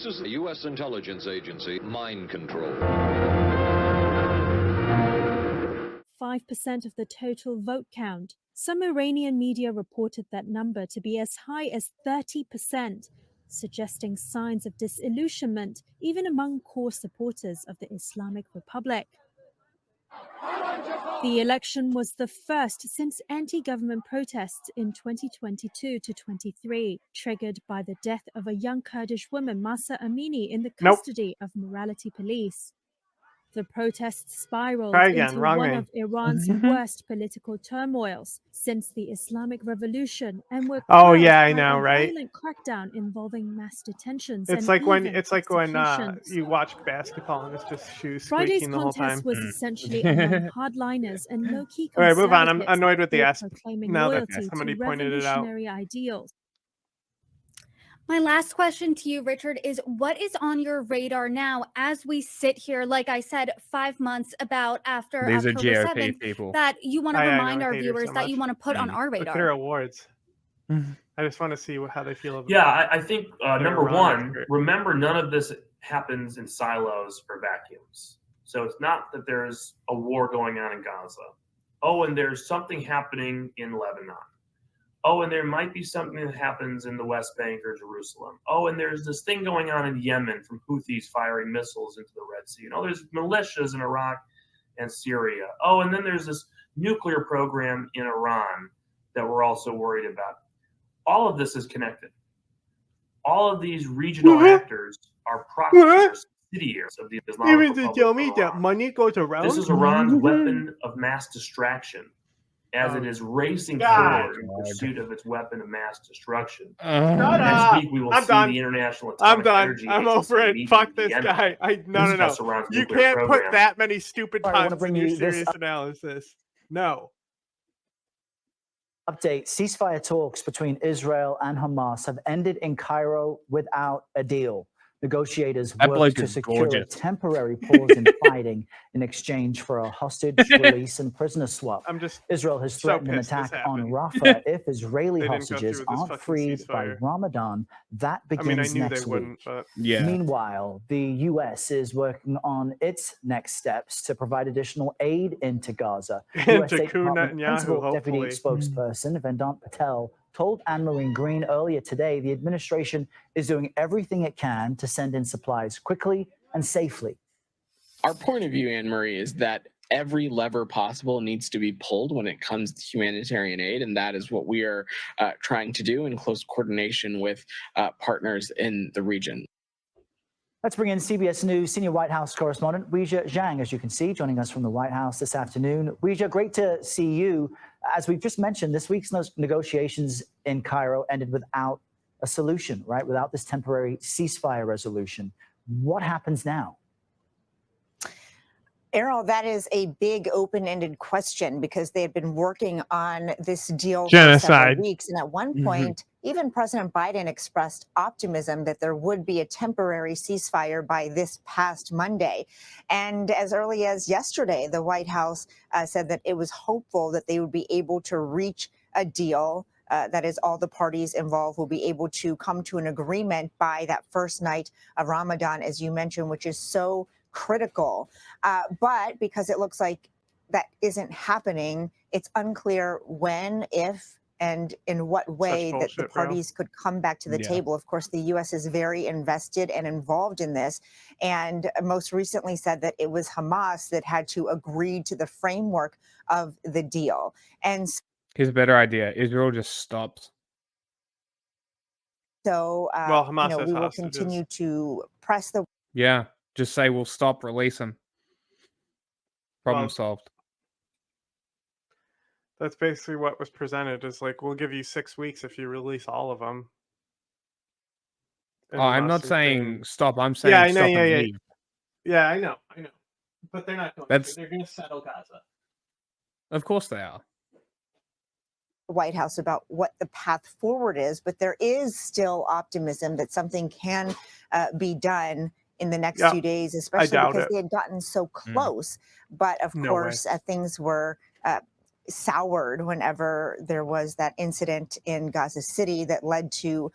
This is the U.S. intelligence agency, mind control. 5% of the total vote count. Some Iranian media reported that number to be as high as 30%, suggesting signs of disillusionment even among core supporters of the Islamic Republic. The election was the first since anti-government protests in 2022 to 23, triggered by the death of a young Kurdish woman, Mahsa Amini, in the custody of morality police. The protests spiraled into one of Iran's worst political turmoils since the Islamic Revolution and were quelled by a violent crackdown involving mass detentions and executions. You watch basketball and it's just shoes Friday's squeaking the whole time. contest was essentially among hardliners and low-key All right, move on. conservatives I'm annoyed with the ass proclaiming now that loyalty somebody to pointed it out. revolutionary ideals. My last question to you, Richard, is what is on your radar now as we sit here, like I said, 5 months after These October are 7th, GOP people. that you want to remind our viewers so that you want to put on our Look at radar? their awards. I just want to see how they feel about it. Yeah, I think number one, remember none of this happens in silos or vacuums. So it's not that there's a war going on in Gaza. Oh, and there's something happening in Lebanon. Oh, and there might be something that happens in the West Bank or Jerusalem. Oh, and there's this thing going on in Yemen from Houthis firing missiles into the Red Sea. Oh, there's militias in Iraq and Syria. Oh, and then there's this nuclear program in Iran that we're also worried about. All of this is connected. All of these regional actors are proxies or subsidiaries of the Islamic Even Republic to tell of me Iran. that money goes around? This is Iran's weapon of mass distraction as it is racing forward in pursuit of its weapon of mass destruction. Next week, we will see the International Atomic Energy I'm Agency over it. meet Fuck in this Vienna guy. No. discuss Iran's You nuclear can't program. put that many stupid I wanna puns bring in your you this serious analysis. No. Update: ceasefire talks between Israel and Hamas have ended in Cairo without a deal. Negotiators worked to secure a temporary pause in fighting in exchange for a hostage release and prisoner swap. Israel has threatened an attack on Rafah if Israeli hostages aren't freed by Ramadan. That begins next week. Meanwhile, the U.S. is working on its next steps to provide additional aid into Gaza. U.S. State Department Principal Deputy Spokesperson Vedant Patel told Anne-Marie Green earlier today the administration is doing everything it can to send in supplies quickly and safely. Our point of view, Anne-Marie, is that every lever possible needs to be pulled when it comes to humanitarian aid, and that is what we are trying to do in close coordination with partners in the region. Let's bring in CBS News senior White House correspondent Weijia Zhang, as you can see, joining us from the White House this afternoon. Weijia, great to see you. As we've just mentioned, this week's negotiations in Cairo ended without a solution, right? Without this temporary ceasefire resolution. What happens now? Errol, that is a big open-ended question because they had been working on this deal for several weeks. And at one point, even President Biden expressed optimism that there would be a temporary ceasefire by this past Monday. And as early as yesterday, the White House said that it was hopeful that they would be able to reach a deal. That is, all the parties involved will be able to come to an agreement by that first night of Ramadan, as you mentioned, which is so critical. But because it looks like that isn't happening, it's unclear when, if, and in what way that the parties could come back to the table. Of course, the U.S. is very invested and involved in this, and most recently said that it was Hamas that had to agree to the framework of the deal. And here's a better idea. Israel just stops. So, Hamas we will continue to press the... Yeah, just say we'll stop, release them. Problem solved. That's basically what was presented. Is like, we'll give you 6 weeks if you release all of them. Oh, I'm not saying stop. I'm saying stop and leave. Yeah, I know. But they're not going to. They're going to settle Gaza. Of course they are. White House about what the path forward is, but there is still optimism that something can be done in the next few days, especially because they had gotten so close. But of course, things were soured whenever there was that incident in Gaza City that led to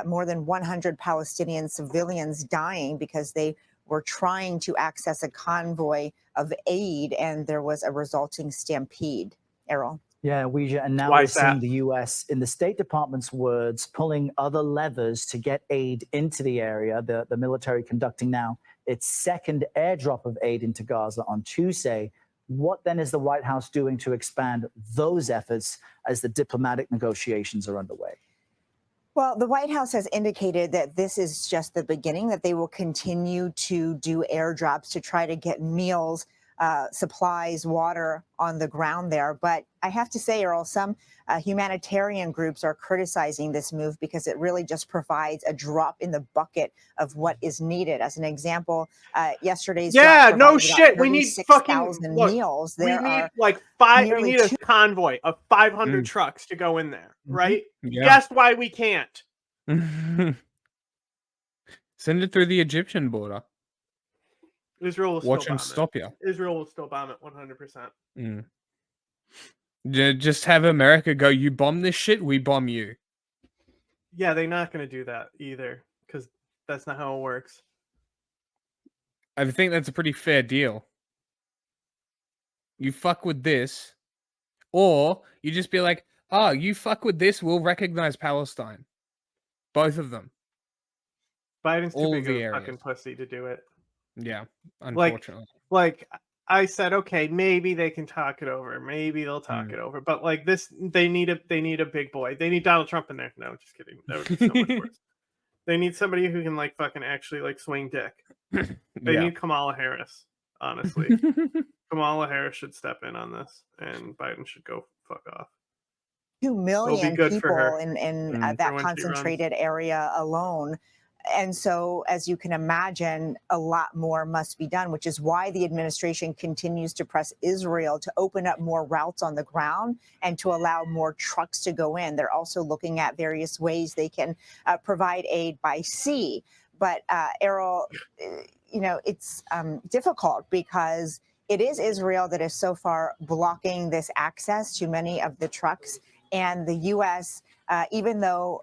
more than 100 Palestinian civilians dying because they were trying to access a convoy of aid, and there was a resulting stampede. Errol? Yeah, Ouija, and now Why we're is that? seeing the U.S., in the State Department's words, pulling other levers to get aid into the area. The military conducting now its second airdrop of aid into Gaza on Tuesday. What then is the White House doing to expand those efforts as the diplomatic negotiations are underway? Well, the White House has indicated that this is just the beginning, that they will continue to do airdrops to try to get meals, supplies, water on the ground there. But I have to say, Earl, some humanitarian groups are criticizing this move because it really just provides a drop in the bucket of what is needed. As an example, yesterday's drop no provided shit. about We need fucking 36,000 look, meals. we There need are like five. We nearly need a convoy of 500 trucks to go in there, right? Yeah. Guess why we can't? Send it through the Egyptian border. Israel will Watch still them bomb stop it. you. Israel will still bomb it 100%. Just have America go, you bomb this shit, we bomb you. Yeah, they're not going to do that either, because that's not how it works. I think that's a pretty fair deal. You fuck with this, or you just be like, oh, you fuck with this, we'll recognize Palestine. Both of them. Biden's too All big of the a areas. fucking pussy to do it. Yeah, unfortunately. Like I said, okay, maybe they can talk it over. Maybe they'll talk it over. But like this, they need a big boy. They need Donald Trump in there. No, just kidding. That would be so much worse. They need somebody who can like fucking actually like swing dick. They need Kamala Harris. Honestly, Kamala Harris should step in on this, and Biden should go fuck off. 2 million people in that concentrated area alone. And so, as you can imagine, a lot more must be done, which is why the administration continues to press Israel to open up more routes on the ground and to allow more trucks to go in. They're also looking at various ways they can provide aid by sea. But Errol, you know, it's difficult because it is Israel that is so far blocking this access to many of the trucks. And the U.S., even though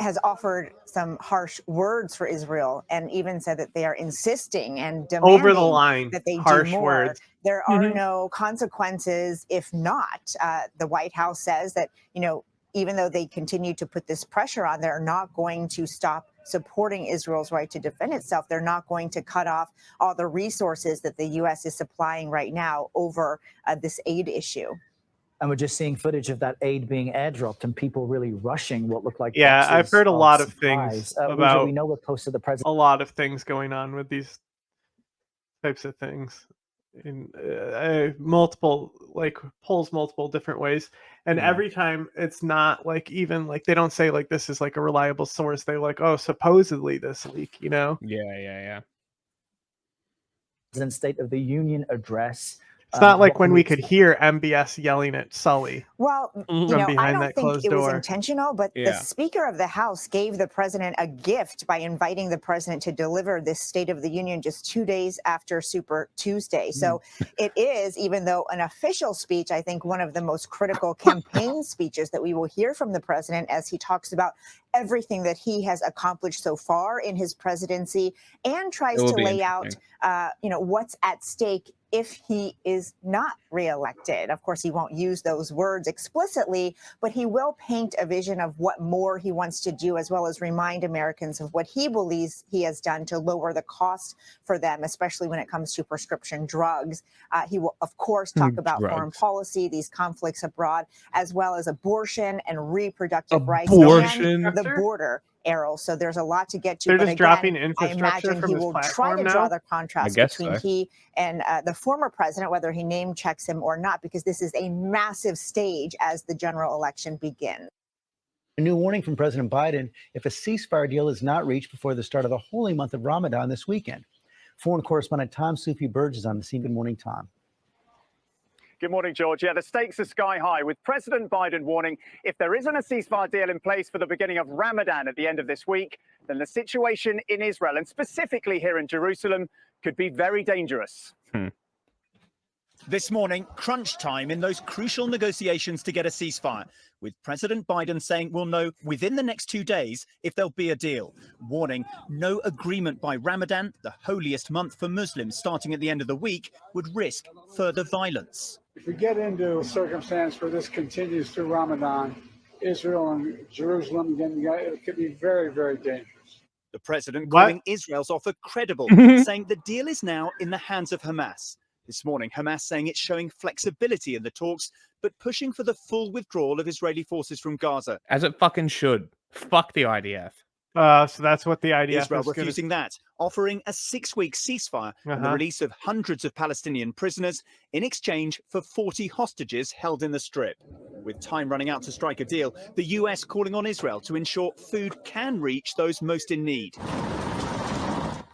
has offered some harsh words for Israel and even said that they are insisting and demanding over the line that they harsh do more. Words. There are no consequences if not. The White House says that, you know, even though they continue to put this pressure on, they're not going to stop supporting Israel's right to defend itself. They're not going to cut off all the resources that the U.S. is supplying right now over this aid issue. And we're just seeing footage of that aid being airdropped and people really rushing what look like boxes I've heard a lot of things about we know we're close to the president. A lot of things going on with these types of things in multiple polls multiple different ways, and every time it's not like even like they don't say like this is like a reliable source. They like, oh, supposedly this leak, you know? Yeah. President's State of the Union address. It's not like when we could hear MBS yelling at Sully. Well, you know, I don't think it was intentional, but the Speaker of the House gave the president a gift by inviting the president to deliver this State of the Union just 2 days after Super Tuesday. So it is, even though an official speech, I think one of the most critical campaign speeches that we will hear from the president as he talks about everything that he has accomplished so far in his presidency and tries to lay out, you know, what's at stake if he is not reelected. Of course, he won't use those words explicitly, but he will paint a vision of what more he wants to do, as well as remind Americans of what he believes he has done to lower the cost for them, especially when it comes to prescription drugs. He will, of course, talk about foreign policy, these conflicts abroad, as well as abortion and reproductive rights and the border. Errol. So there's a lot to get to. They're but just again, dropping I infrastructure imagine from he his will try platform to now? draw the contrast between so. he and the former president, whether he name checks him or not, because this is a massive stage as the general election begins. A new warning from President Biden if a ceasefire deal is not reached before the start of the holy month of Ramadan this weekend. Foreign correspondent Tom Sufi Burge is on the scene. Good morning, Tom. Good morning, George. Yeah, the stakes are sky high, with President Biden warning if there isn't a ceasefire deal in place for the beginning of Ramadan at the end of this week, then the situation in Israel, and specifically here in Jerusalem, could be very dangerous. This morning, crunch time in those crucial negotiations to get a ceasefire, with President Biden saying we'll know within the next 2 days if there'll be a deal, warning no agreement by Ramadan, the holiest month for Muslims starting at the end of the week, would risk further violence. If we get into a circumstance where this continues through Ramadan, Israel and Jerusalem, it could be very, very dangerous. The president calling Israel's offer credible, saying the deal is now in the hands of Hamas. This morning, Hamas saying it's showing flexibility in the talks, but pushing for the full withdrawal of Israeli forces from Gaza. As it fucking should. Fuck the IDF. So that's what the IDF Israel is refusing that, offering a 6-week ceasefire and the release of hundreds of Palestinian prisoners in exchange for 40 hostages held in the Strip. With time running out to strike a deal, the US calling on Israel to ensure food can reach those most in need.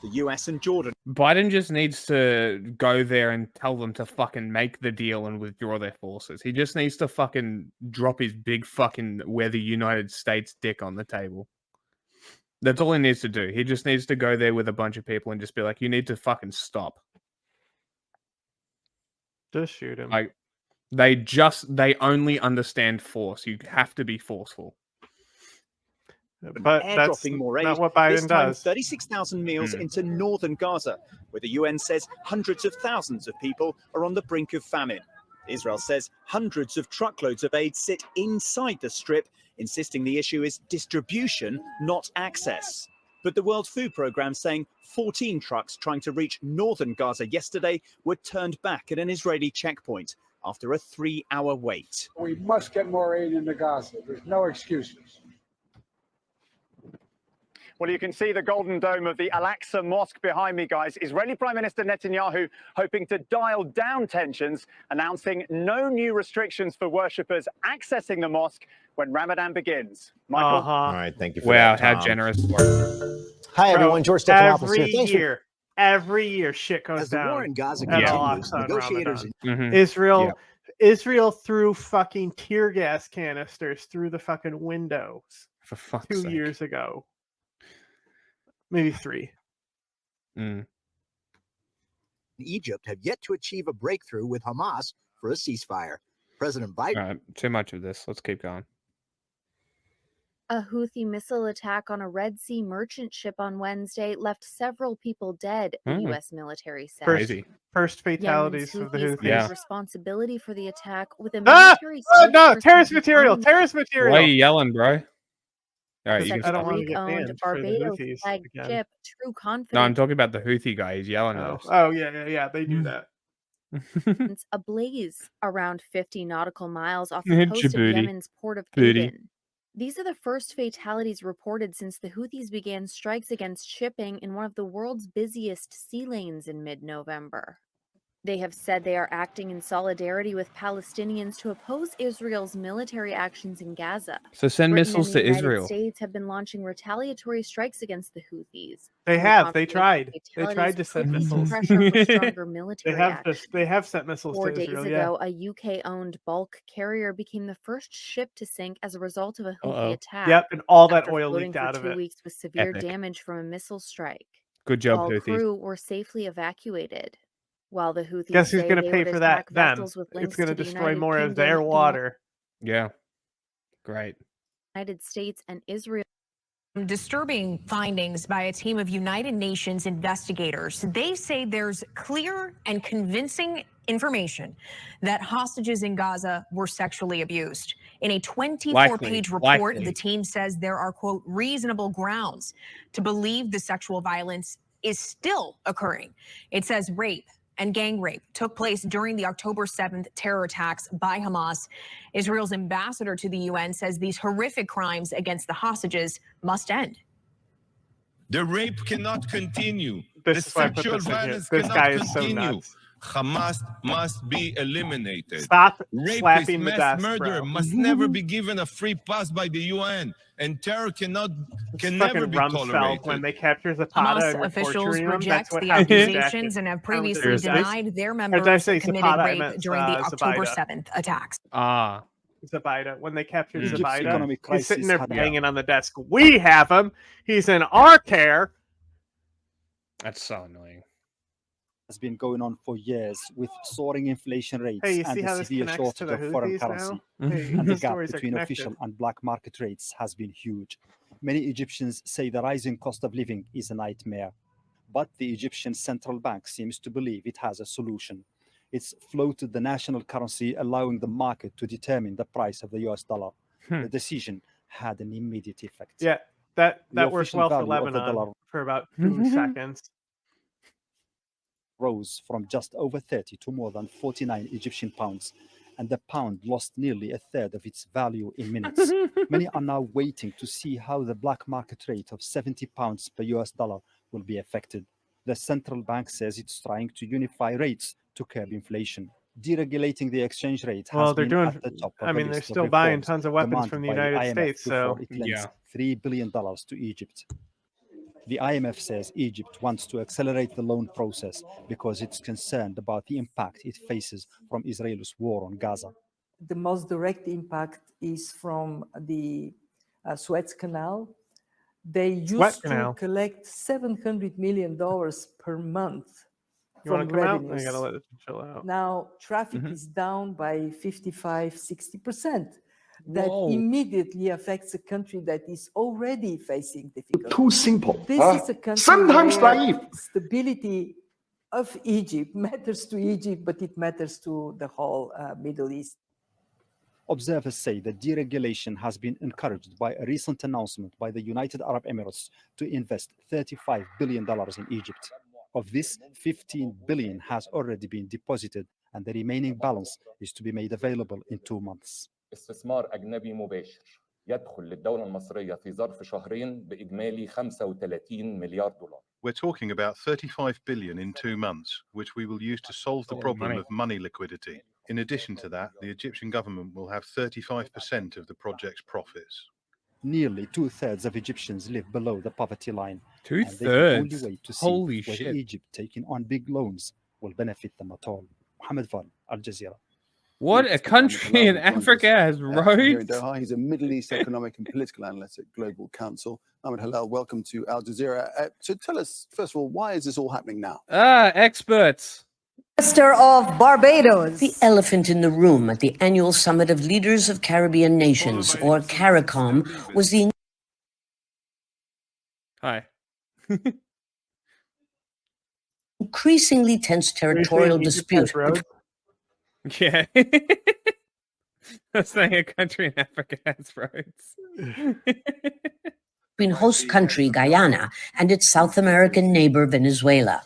The US and Jordan. Biden just needs to go there and tell them to fucking make the deal and withdraw their forces. He just needs to fucking drop his big fucking "we're the United States" dick on the table. That's all he needs to do. He just needs to go there with a bunch of people and just be like, you need to fucking stop. Just shoot him. Like, they only understand force. You have to be forceful. But that's more aid, not what Biden this time does. 36,000 meals into northern Gaza, where the UN says hundreds of thousands of people are on the brink of famine. Israel says hundreds of truckloads of aid sit inside the Strip, insisting the issue is distribution, not access. But the World Food Programme saying 14 trucks trying to reach northern Gaza yesterday were turned back at an Israeli checkpoint after a 3-hour wait. We must get more aid into Gaza. There's no excuses. Well, you can see the golden dome of the Al-Aqsa Mosque behind me, guys. Israeli Prime Minister Netanyahu hoping to dial down tensions, announcing no new restrictions for worshippers accessing the mosque when Ramadan begins. Michael? All right, thank you for Wow, that, how Tom. generous. Hi, everyone. George Stephanopoulos here. Every year, shit goes As the down. war in Gaza at continues, Al-Aqsa on negotiators Ramadan. Israel threw fucking tear gas canisters through the fucking windows For fuck's 2 sake. years ago. Maybe 3. Egypt have yet to achieve a breakthrough with Hamas for a ceasefire. President Biden. All right, too much of this. Let's keep going. A Houthi missile attack on a Red Sea merchant ship on Wednesday left several people dead, the U.S. military said. Crazy. First fatalities Yemen's of the Houthis Houthis. claimed responsibility for the attack with a military no! spokesperson Terrorist material! confirming Terrorist material! Why are you yelling, bro? All right, you such can a stop. don't wanna get Greek-owned banned for the Barbados Houthis flagged again. ship True Confidence No, I'm talking about the Houthi guy. He's yelling at us. Oh, yeah, they do that. ablaze around 50 nautical miles off the coast of Djibouti. Yemen's port of Booty. Aden. These are the first fatalities reported since the Houthis began strikes against shipping in one of the world's busiest sea lanes in mid-November. They have said they are acting in solidarity with Palestinians to oppose Israel's military actions in Gaza. So send Britain missiles and to the United Israel. States have been launching retaliatory strikes against the Houthis. They and the have. They confirmation tried. of They tried to fatalities send could ease missiles. pressure for stronger military action. They have sent missiles 4 to days Israel. ago, a UK-owned bulk carrier became the first ship to sink as a result of a Houthi attack. Yep, and all that after oil floating leaked for out of 2 it. weeks with severe Epic. damage from a missile strike. Good job, All Houthis. crew were safely evacuated. While the Houthis Guess who's say going to they pay would for that? attack Them. vessels with It's links going to to the destroy United more of Kingdom, their the water. Yeah. Great. United States, and Israel. Disturbing findings by a team of United Nations investigators. They say there's clear and convincing information that hostages in Gaza were sexually abused. In a 24-page report, the team says there are, quote, reasonable grounds to believe the sexual violence is still occurring. It says rape and gang rape took place during the October 7th terror attacks by Hamas. Israel's ambassador to the UN says these horrific crimes against the hostages must end. The rape cannot continue. This The is why I put sexual this in here. violence This cannot guy is so continue. nuts. Hamas must be eliminated. Stop Rapists, slapping the mass desk, murder bro. must never be given a free pass by the UN, and terror can never Fucking be Rumsfeld tolerated. when they capture Zapata Hamas and were officials torturing him. That's reject what the happened to accusations Jack- and have How was it? previously denied their members say committed Zapata? I rape meant, during the October Zabida. 7th attacks. Ah. Zabida. When they captured Egypt's Zabida, economic he's sitting crisis there had- banging on the desk. We have him. He's in our care. That's so annoying. has been going on for years with soaring inflation rates Hey, you and see a how this severe connects to shortage the of foreign Houthis currency. now? Hey, And the the gap stories are between connected. official and black market rates has been huge. Many Egyptians say the rising cost of living is a nightmare. But the Egyptian central bank seems to believe it has a solution. It's floated the national currency, allowing the market to determine the price of the US dollar. The decision had an immediate effect. Yeah, that worked official well for value of the Lebanon dollar for about 2 seconds. rose from just over 30 to more than 49 Egyptian pounds, and the pound lost nearly a third of its value in minutes. Many are now waiting to see how the black market rate of 70 pounds per US dollar will be affected. The central bank says it's trying to unify rates to curb inflation. Deregulating the exchange rate has Well, they're been doing. at the top of I the mean, they're list of still buying reforms tons of weapons demanded from the by the United IMF States. before So it lends $3 billion to Egypt. The IMF says Egypt wants to accelerate the loan process because it's concerned about the impact it faces from Israel's war on Gaza. The most direct impact is from the Suez Canal. They used to collect $700 million per month from revenues. You gotta let it chill out. Now traffic is down by 55-60%. That immediately affects a country that is already facing difficulty. Too simple. This is a country Sometimes where naive. stability of Egypt matters to Egypt, but it matters to the whole Middle East. Observers say the deregulation has been encouraged by a recent announcement by the United Arab Emirates to invest $35 billion in Egypt. Of this, $15 billion has already been deposited, and the remaining balance is to be made available in 2 months. استثمار أجنبي مباشر يدخل للدولة المصرية في ظرف شهرين بإجمالي 35 مليار دولار. We're talking about 35 billion in 2 months, which we will use to solve the problem of money liquidity. In addition to that, the Egyptian government will have 35% of the project's profits. Nearly 2/3 of Egyptians live below the poverty line. 2/3? And they can only wait to see Holy whether shit. Egypt taking on big loans will benefit them at all. Mohammed Val, Al Jazeera. What a country in Africa has Here in roads. Doha. He's a Middle East economic and political analyst at Global Council. Ahmed Halal, welcome to Al Jazeera. So tell us, first of all, why is this all happening now? Experts. Minister of Barbados. The elephant in the room at the annual summit of leaders of Caribbean nations, or CARICOM, was the Hi. increasingly tense territorial dispute Yeah. That's saying a country in Africa has roads. between host country Guyana and its South American neighbor Venezuela.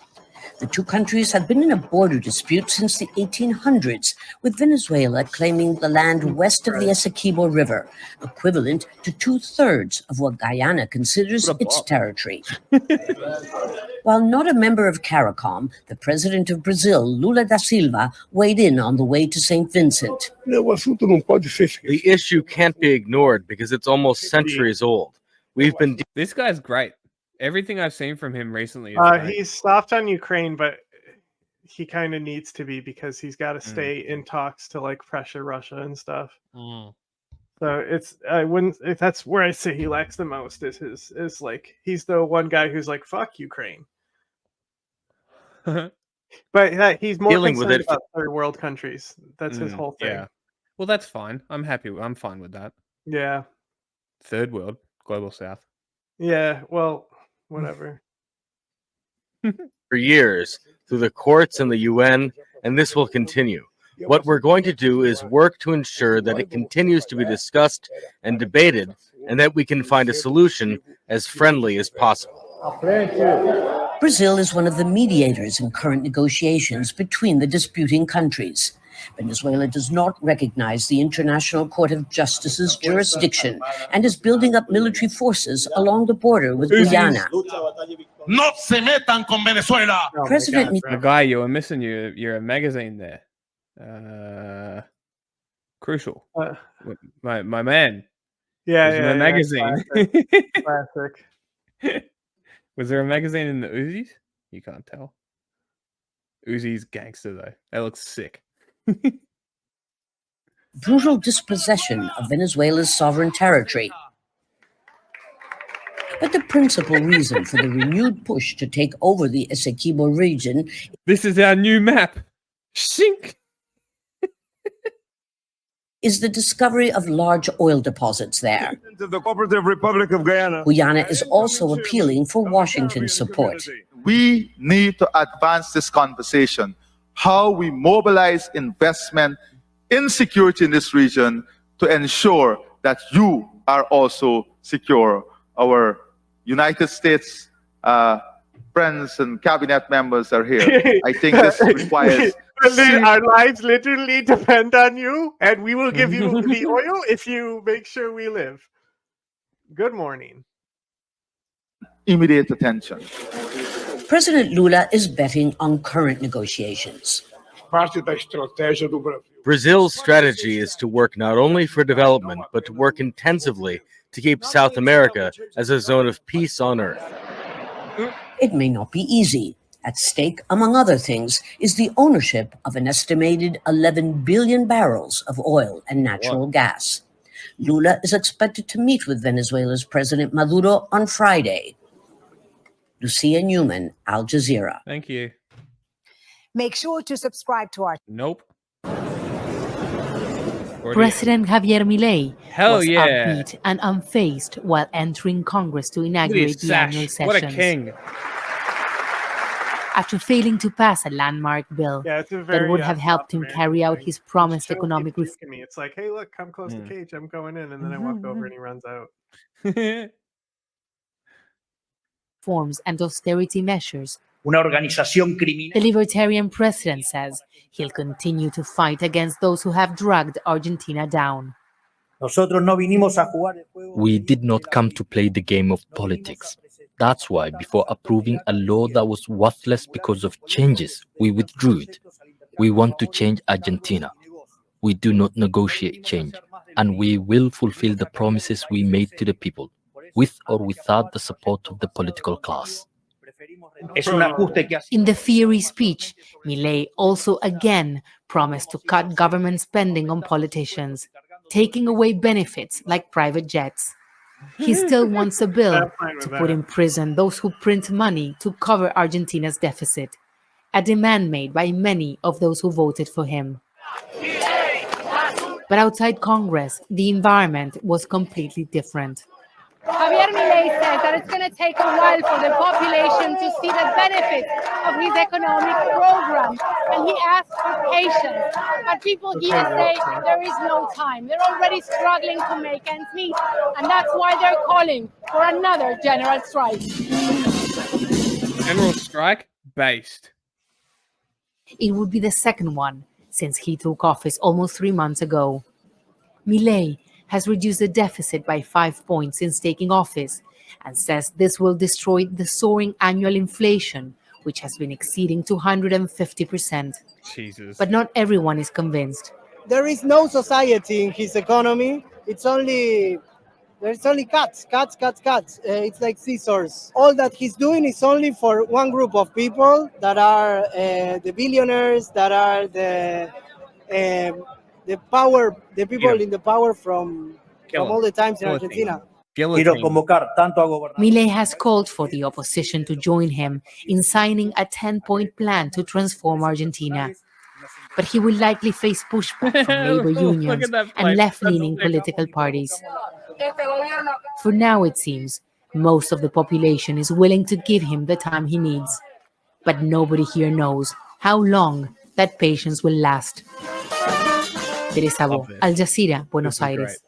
The two countries have been in a border dispute since the 1800s, with Venezuela claiming the land west of the Essequibo River, equivalent to 2/3 of what Guyana considers its territory. While not a member of CARICOM, the president of Brazil, Lula da Silva, weighed in on the way to St. Vincent. The issue can't be ignored because it's almost centuries old. We've been. This guy's great. Everything I've seen from him recently is great. He's soft on Ukraine, but he kind of needs to be because he's got to stay in talks to like pressure Russia and stuff. So that's where I say he lacks the most is like he's the one guy who's like fuck Ukraine. But he's more Dealing with concerned it. about third world countries. That's his whole thing. Yeah. Well, that's fine. I'm happy. I'm fine with that. Yeah. Third world, global south. Yeah. Well, whatever. For years through the courts and the UN, and this will continue. What we're going to do is work to ensure that it continues to be discussed and debated, and that we can find a solution as friendly as possible. Brazil is one of the mediators in current negotiations between the disputing countries. Venezuela does not recognize the International Court of Justice's jurisdiction and is building up military forces along the border with Guyana. No se metan con Venezuela. President Guy, you were missing your magazine there. Crucial. My man. Yeah, yeah, magazine. Classic. Was there a magazine in the Uzis? You can't tell. Uzi's gangster though. That looks sick. Brutal dispossession of Venezuela's sovereign territory. But the principal reason for the renewed push to take over the Essequibo region... This is our new map. Shink! ...is the discovery of large oil deposits there. The Cooperative Republic of Guyana. Guyana is also appealing for Washington's support. We need to advance this conversation, how we mobilize investment in security in this region to ensure that you are also secure. Our United States friends and cabinet members are here. I think this requires... Our lives literally depend on you, and we will give you the oil if you make sure we live. Good morning. Immediate attention. President Lula is betting on current negotiations. Brazil's strategy is to work not only for development, but to work intensively to keep South America as a zone of peace on Earth. It may not be easy. At stake, among other things, is the ownership of an estimated 11 billion barrels of oil and natural gas. Lula is expected to meet with Venezuela's President Maduro on Friday. Lucia Newman, Al Jazeera. Thank you. Make sure to subscribe to our... Nope. President Javier Milei was yeah. upbeat and unfazed while entering Congress to inaugurate the annual sessions. What a king. After failing to pass a landmark bill that would have helped him carry out his promised economic reform. It's like, hey, look, come close to Cage, I'm going in, and then I walk over and he runs out. Reforms and austerity measures. The Libertarian president says he'll continue to fight against those who have dragged Argentina down. We did not come to play the game of politics. That's why, before approving a law that was worthless because of changes, we withdrew it. We want to change Argentina. We do not negotiate change, and we will fulfill the promises we made to the people, with or without the support of the political class. In the fiery speech, Milei also again promised to cut government spending on politicians, taking away benefits like private jets. He still wants a bill to put in prison those who print money to cover Argentina's deficit, a demand made by many of those who voted for him. But outside Congress, the environment was completely different. Javier Milei says that it's going to take a while for the population to see the benefits of his economic program, and he asks for patience. But people here say there is no time. They're already struggling to make ends meet, and that's why they're calling for another general strike. General strike? Based. It would be the second one since he took office almost 3 months ago. Milei has reduced the deficit by 5 points since taking office and says this will destroy the soaring annual inflation, which has been exceeding 250%. Jesus. But not everyone is convinced. There is no society in his economy. There's only cuts. It's like scissors. All that he's doing is only for one group of people that are the billionaires, that are the people in the power from all the times in Argentina. Milei has called for the opposition to join him in signing a 10-point plan to transform Argentina. But he will likely face pushback from labor unions and left-leaning political parties. For now, it seems, most of the population is willing to give him the time he needs. But nobody here knows how long that patience will last. Teresa Bo, Al Jazeera, Buenos Aires.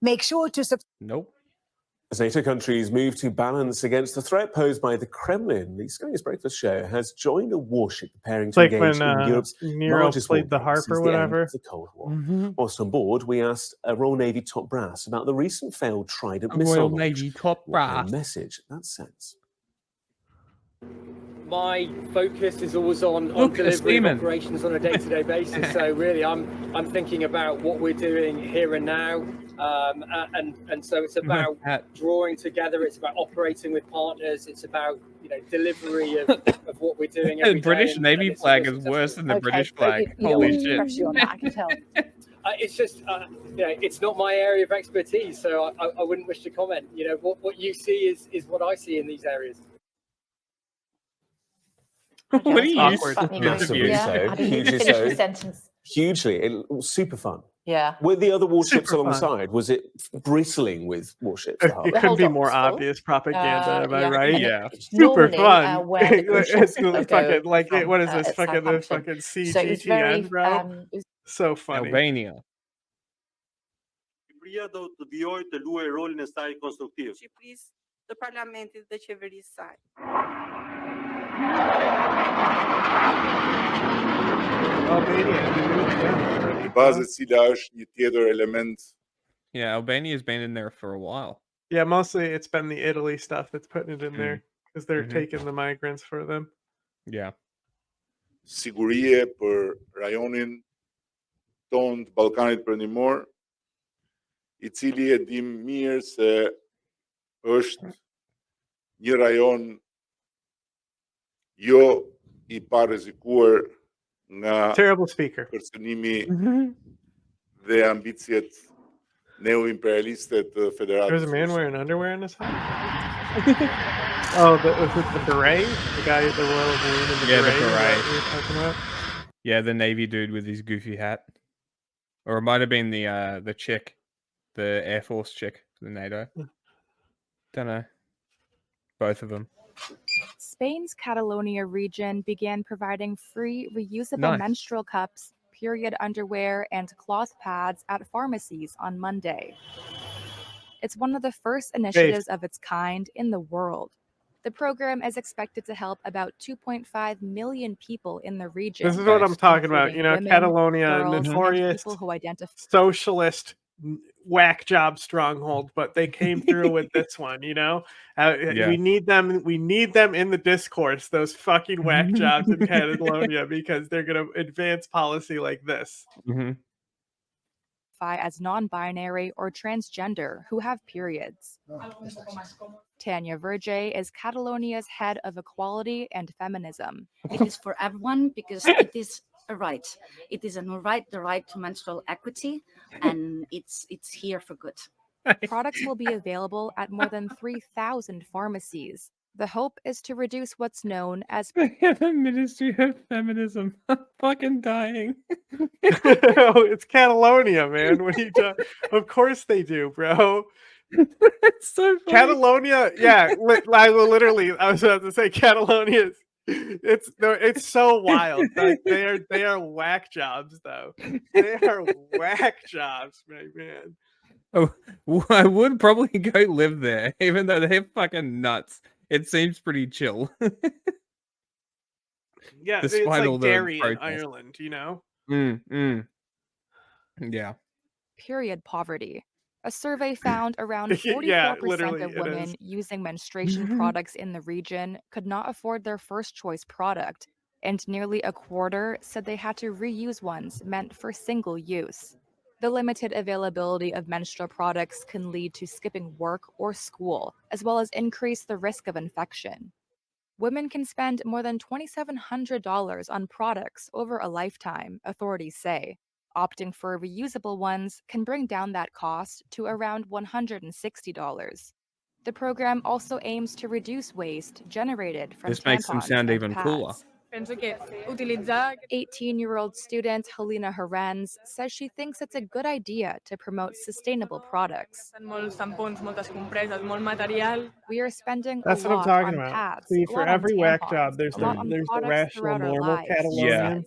Make sure to Nope. As NATO countries move to balance against the threat posed by the Kremlin, the Sky News Breakfast Show has joined a warship preparing to engage in Europe's largest played the harp or whatever. The Cold War. Whilst on board, we asked a Royal Navy top brass about the recent failed Trident missile Royal launch. Navy top brass. What message that sends. My focus is always on delivering operations on a day-to-day basis. So really, I'm thinking about what we're doing here and now, and so it's about drawing together. It's about operating with partners. It's about delivery of what we're doing. The British Navy flag is worse than the British flag. Holy shit! I can tell. it's just, it's not my area of expertise, so I wouldn't wish to comment. What you see is what I see in these areas. What do you Massively so, hugely so. Hugely, it was super fun. Yeah. Were the other warships Super fun. alongside? Was it bristling with warships? It could be more obvious propaganda, am I right? Yeah. Super Normally, fun. where the crucial It's fucking like what is this? Fucking the Southampton. fucking So it's very, CGTN, bro. So funny. Albania. The Parlament is the qeverisë saj. Yeah, Albania's been in there for a while. Yeah, mostly it's been the Italy stuff that's putting it in there because they're Mhm. taking the migrants for them. Yeah. Sigurie për rajonin tonë të Ballkanit Perëndimor, I cili e dim mirë se është një rajon jo I pa rrezikuar nga Terrible speaker. Kërcënimi dhe ambicjet neo-imperialiste të Federatës. There's a man wearing underwear in this house. Oh, the beret, the guy at the Royal Marine in the Yeah, the beret. Is that beret. what you're talking about? Yeah, the Navy dude with his goofy hat. Or it might have been the chick, the Air Force chick, the NATO. Don't know. Both of them. Spain's Catalonia region began providing free reusable Nice. menstrual cups, period underwear, and cloth pads at pharmacies on Monday. It's one of the first initiatives of its kind in the world. The program is expected to help about 2.5 million people in the region. This is what I'm talking about. including women, Catalonia, girls, and notorious people who identify. socialist whack job stronghold, but they came through with this one. Yeah. We need them. We need them in the discourse. Those fucking whack jobs in Catalonia because they're going to advance policy like this. As non-binary or transgender who have periods. Tanya Verge is Catalonia's head of equality and feminism. It is for everyone because it is a right. It is a right, the right to menstrual equity, and it's here for good. Products will be available at more than 3,000 pharmacies. The hope is to reduce what's known as The Ministry of Feminism. I'm fucking dying. Oh, it's Catalonia, man. What are you talking? Of course they do, bro. It's so funny. Catalonia, yeah. I was about to say Catalonia. It's so wild. Like, they are whack jobs, though. They are whack jobs, my man. Oh, I would probably go live there, even though they're fucking nuts. It seems pretty chill. Yeah, Despite it's like all the Derry in protests. Ireland, Yeah. period poverty. A survey found around 44% Yeah, literally, of it women is. using menstruation products in the region could not afford their first choice product, and nearly a quarter said they had to reuse ones meant for single use. The limited availability of menstrual products can lead to skipping work or school, as well as increase the risk of infection. Women can spend more than $2,700 on products over a lifetime, authorities say. Opting for reusable ones can bring down that cost to around $160. The program also aims to reduce waste generated from This makes them tampons sound and even cooler. pads. 18-year-old student Helena Herens says she thinks it's a good idea to promote sustainable products. We are spending That's a what I'm lot talking on about. pads, See, a for lot on every whack tampons, job, there's a lot on the products rational, throughout our normal lives, Catalonian.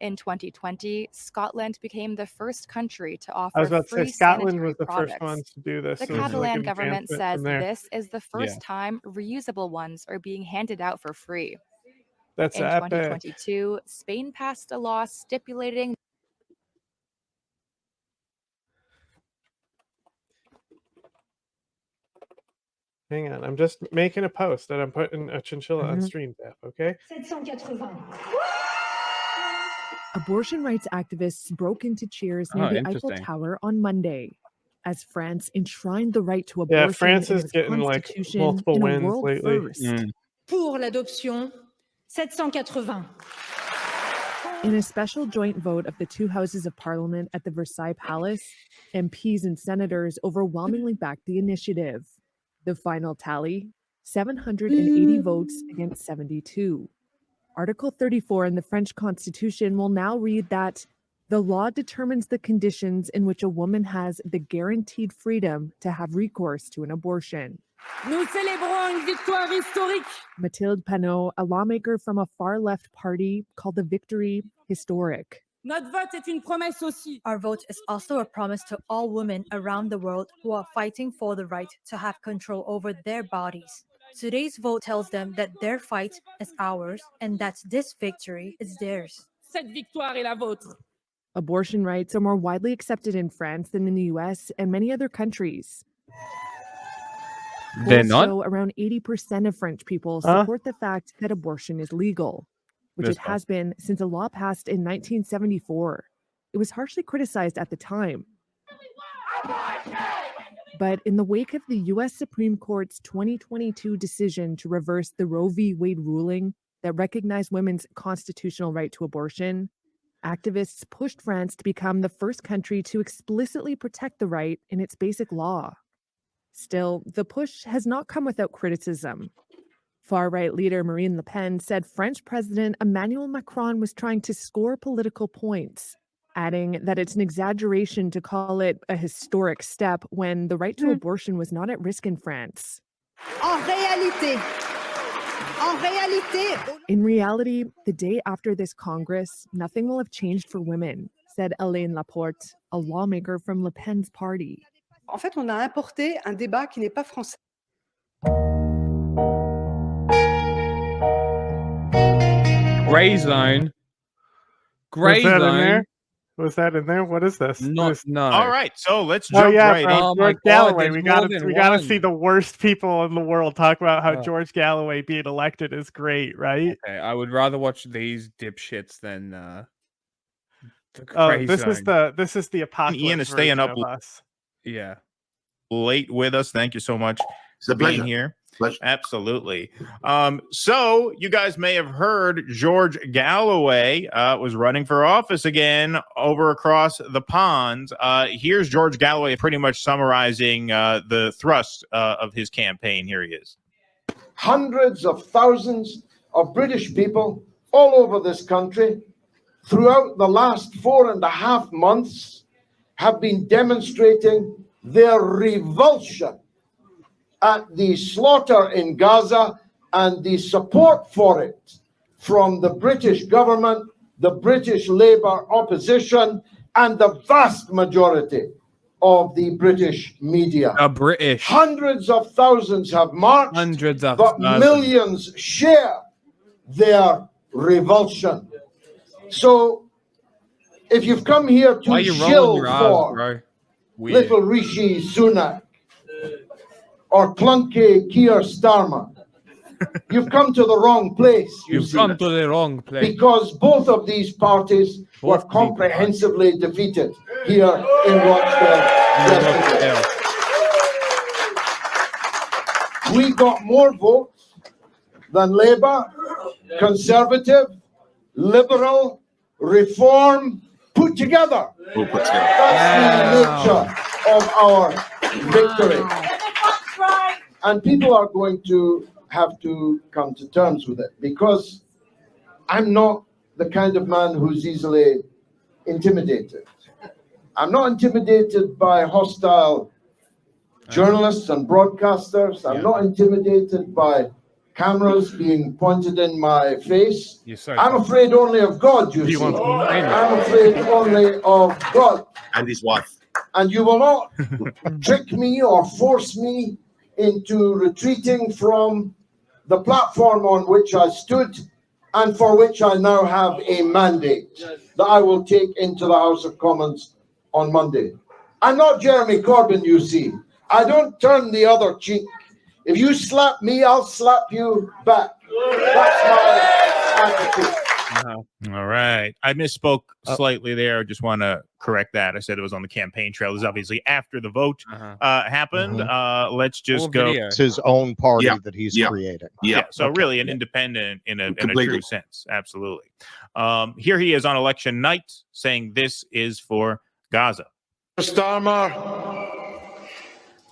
In 2020, Scotland became the first country to offer I was about to say free Scotland sanitary was the first products. ones to do this. The so it's like Catalan an government advancement says from there. this is the first time reusable ones are being handed out for free. That's In epic. 2022, Spain passed a law stipulating Hang on, I'm just making a post that I'm putting a chinchilla on Stream Tap, okay? 780. Abortion rights activists broke into cheers near Oh, the Eiffel interesting. Tower on Monday as France enshrined the right to Yeah, abortion France in is its getting like constitution multiple in a wins world lately. first. Pour l'adoption, 780. In a special joint vote of the two houses of parliament at the Versailles Palace, MPs and senators overwhelmingly backed the initiative. The final tally, 780 votes against 72. Article 34 in the French Constitution will now read that the law determines the conditions in which a woman has the guaranteed freedom to have recourse to an abortion. Nous célébrons une victoire historique. Mathilde Panot, a lawmaker from a far-left party, called the victory historic. Notre vote est une promesse aussi. Our vote is also a promise to all women around the world who are fighting for the right to have control over their bodies. Today's vote tells them that their fight is ours and that this victory is theirs. Cette victoire est la vôtre. Abortion rights are more widely accepted in France than in the US and many other countries. They're Polls not? show around 80% of French people support the fact that abortion is legal, which it has been since a law passed in 1974. It was harshly criticized at the time. But in the wake of the US Supreme Court's 2022 decision to reverse the Roe v. Wade ruling that recognized women's constitutional right to abortion, activists pushed France to become the first country to explicitly protect the right in its basic law. Still, the push has not come without criticism. Far-right leader Marine Le Pen said French President Emmanuel Macron was trying to score political points, adding that it's an exaggeration to call it a historic step when the right to abortion was not at risk in France. In reality, the day after this Congress, nothing will have changed for women, said Hélène Laporte, a lawmaker from Le Pen's party. En fait, on a importé un débat qui n'est pas français. Gray zone. Was that in there? Was that in there? What is this? No. All right, so let's Oh jump yeah, right bro. in. Oh my George God, Galloway. there's We more gotta than see one. the worst people in the world talk about how George Galloway being elected is great, right? Okay, I would rather watch these dipshits than the Oh, Gray this is Zone. the apocalypse. Ian is staying version up of us. Yeah. late with us. Thank you so much for a being pleasure. here. Absolutely. So you guys may have heard George Galloway was running for office again over across the pond. Here's George Galloway pretty much summarizing the thrust of his campaign. Here he is. Hundreds of thousands of British people all over this country throughout the last 4.5 months have been demonstrating their revulsion at the slaughter in Gaza and the support for it from the British government, the British Labour opposition, and the vast majority of the British media. Hundreds of thousands have marched, but millions share their revulsion. So if you've come here Why to you rolling shill your eyes, for bro? Weird. little Rishi Sunak or clunky Keir Starmer, you've come to the wrong place. You've come to the wrong place. Because both of these parties were comprehensively defeated here in Rochdale yesterday. We got more votes than Labour, Conservative, Liberal, Reform put together. That's the nature of our victory. And people are going to have to come to terms with it, because I'm not the kind of man who's easily intimidated. I'm not intimidated by hostile journalists and broadcasters. I'm not intimidated by cameras being pointed in my face. I'm afraid only of God, you see. I'm afraid only of God. And his wife. And you will not trick me or force me into retreating from the platform on which I stood and for which I now have a mandate that I will take into the House of Commons on Monday. I'm not Jeremy Corbyn, you see. I don't turn the other cheek. If you slap me, I'll slap you back. That's my attitude. All right. I misspoke slightly there. I just want to correct that. I said it was on the campaign trail. This is obviously after the vote happened. Let's just go. It's his own party that he's creating. Yeah. So really an independent in a true sense. Absolutely. Here he is on election night saying this is for Gaza. Starmer,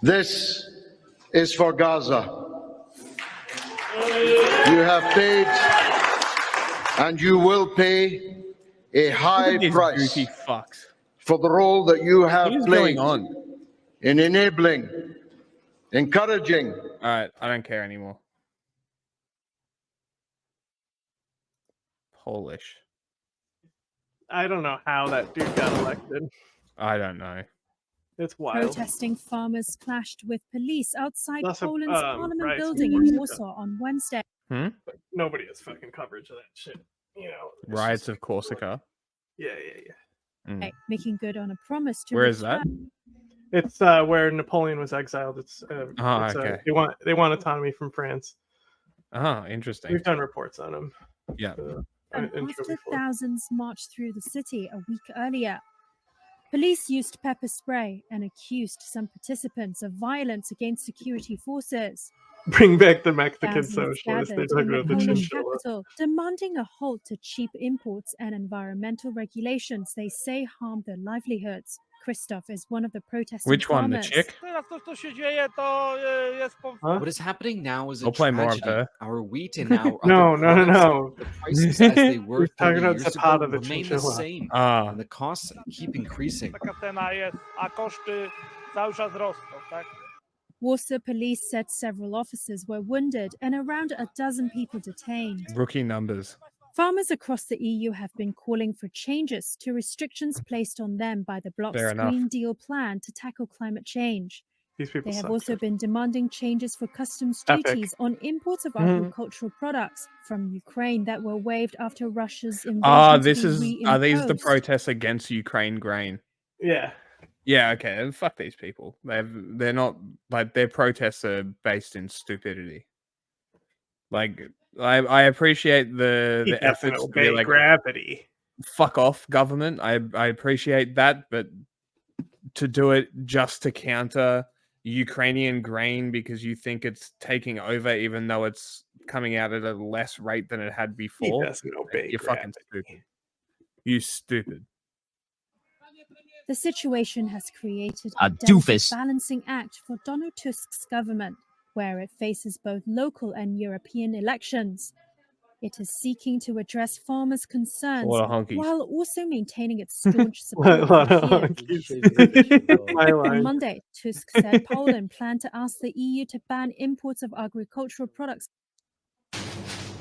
this is for Gaza. You have paid and you will pay a high price for the role that you have played in enabling, encouraging. All right, I don't care anymore. Polish. I don't know how that dude got elected. I don't know. It's wild. Protesting farmers clashed with police outside Lots of, Poland's Parliament riots in building in Corsica. Warsaw on Wednesday. But nobody has fucking coverage of that shit. You know. Riots of Corsica. Yeah. Making good on a promise to Where is that? It's where Napoleon was exiled. It's okay. They want autonomy from France. Oh, interesting. We've done reports on them. Yeah. And after thousands marched through the city a week earlier, police used pepper spray and accused some participants of violence against security forces. Bring back the Mexican Thousands socialists. They gathered took in the out the Polish chinchilla. capital, demanding a halt to cheap imports and environmental regulations they say harm their livelihoods. Christoph is one of the protesting Which one, the farmers. chick? What is happening now is a I'll play more of tragedy. her. Our wheat and our No. the prices as they were We're 30 talking about years Zapata ago the remain the chinchilla. same, Ah. and the costs keep increasing. Warsaw police said several officers were wounded and around a dozen people detained. Rookie numbers. Farmers across the EU have been calling for changes to restrictions placed on them by the bloc's Fair enough. Green Deal plan to tackle climate change. These people They have suck. also been demanding changes for customs Epic. duties on imports of Mhm. agricultural products from Ukraine that were waived after Russia's invasion. Ah, to this be is. Are these the reimposed. protests against Ukraine grain? Yeah. Yeah, okay. Then fuck these people. They're not like their protests are based in stupidity. Like I appreciate the He efforts doesn't to be obey like gravity. fuck off government. I appreciate that, but to do it just to counter Ukrainian grain because you think it's taking over, even though it's coming out at a less rate than it had before, doesn't obey you're fucking stupid. You stupid. The situation has created A a delicate doofus. balancing act for Donald Tusk's government, where it faces both local and European elections. It is seeking to address farmers' concerns lot of honkies. while also maintaining its staunch A support lot for of Kiev. honkies. My On line. Monday, Tusk said Poland planned to ask the EU to ban imports of agricultural products.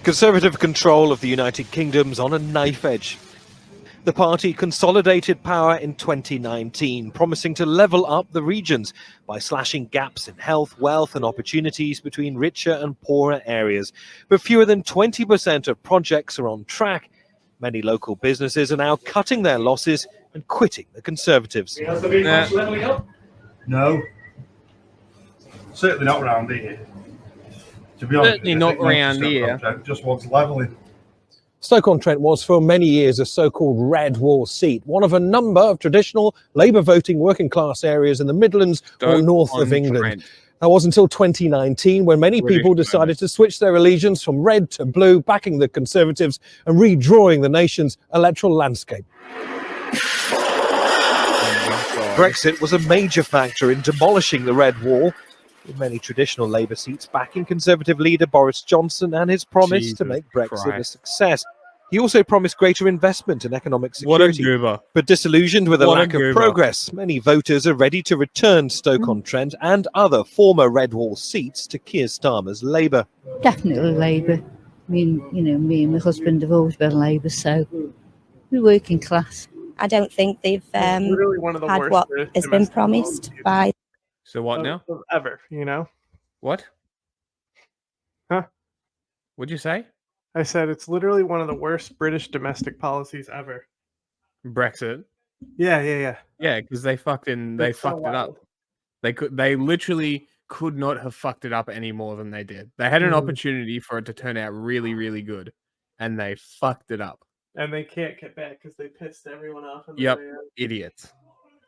Conservative control of the United Kingdom's on a knife edge. The party consolidated power in 2019, promising to level up the regions by slashing gaps in health, wealth and opportunities between richer and poorer areas. But fewer than 20% of projects are on track. Many local businesses are now cutting their losses and quitting the Conservatives. Has there been much levelling up? No. Certainly not around here. To be honest, Certainly not around here. Just wants levelling. Stoke-on-Trent was for many years a so-called red wall seat, one of a number of traditional Labour voting working class areas in the Midlands or north of England. That was until 2019 when many people decided to switch their allegiance from red to blue, backing the Conservatives and redrawing the nation's electoral landscape. Brexit was a major factor in demolishing the red wall, with many traditional Labour seats backing Conservative leader Boris Johnson and his promise to make Brexit a success. He also promised greater investment in economic security. But disillusioned with a lack of progress, many voters are ready to return Stoke-on-Trent and other former red wall seats to Keir Starmer's Labour. Definitely Labour. I mean, you know, me and my husband have always been Labour, so we're working class. I don't think they've Literally one of the had worst what British has been domestic promised policies by. So what now? Ever, you know? What? Huh? What'd you say? I said it's literally one of the worst British domestic policies ever. Brexit. Yeah. Yeah, because they fucked That's so it up. wild. They literally could not have fucked it up any more than they did. They had an opportunity for it to turn out really, really good, and they fucked it up. And they can't get back because they pissed everyone off. Yep, idiots.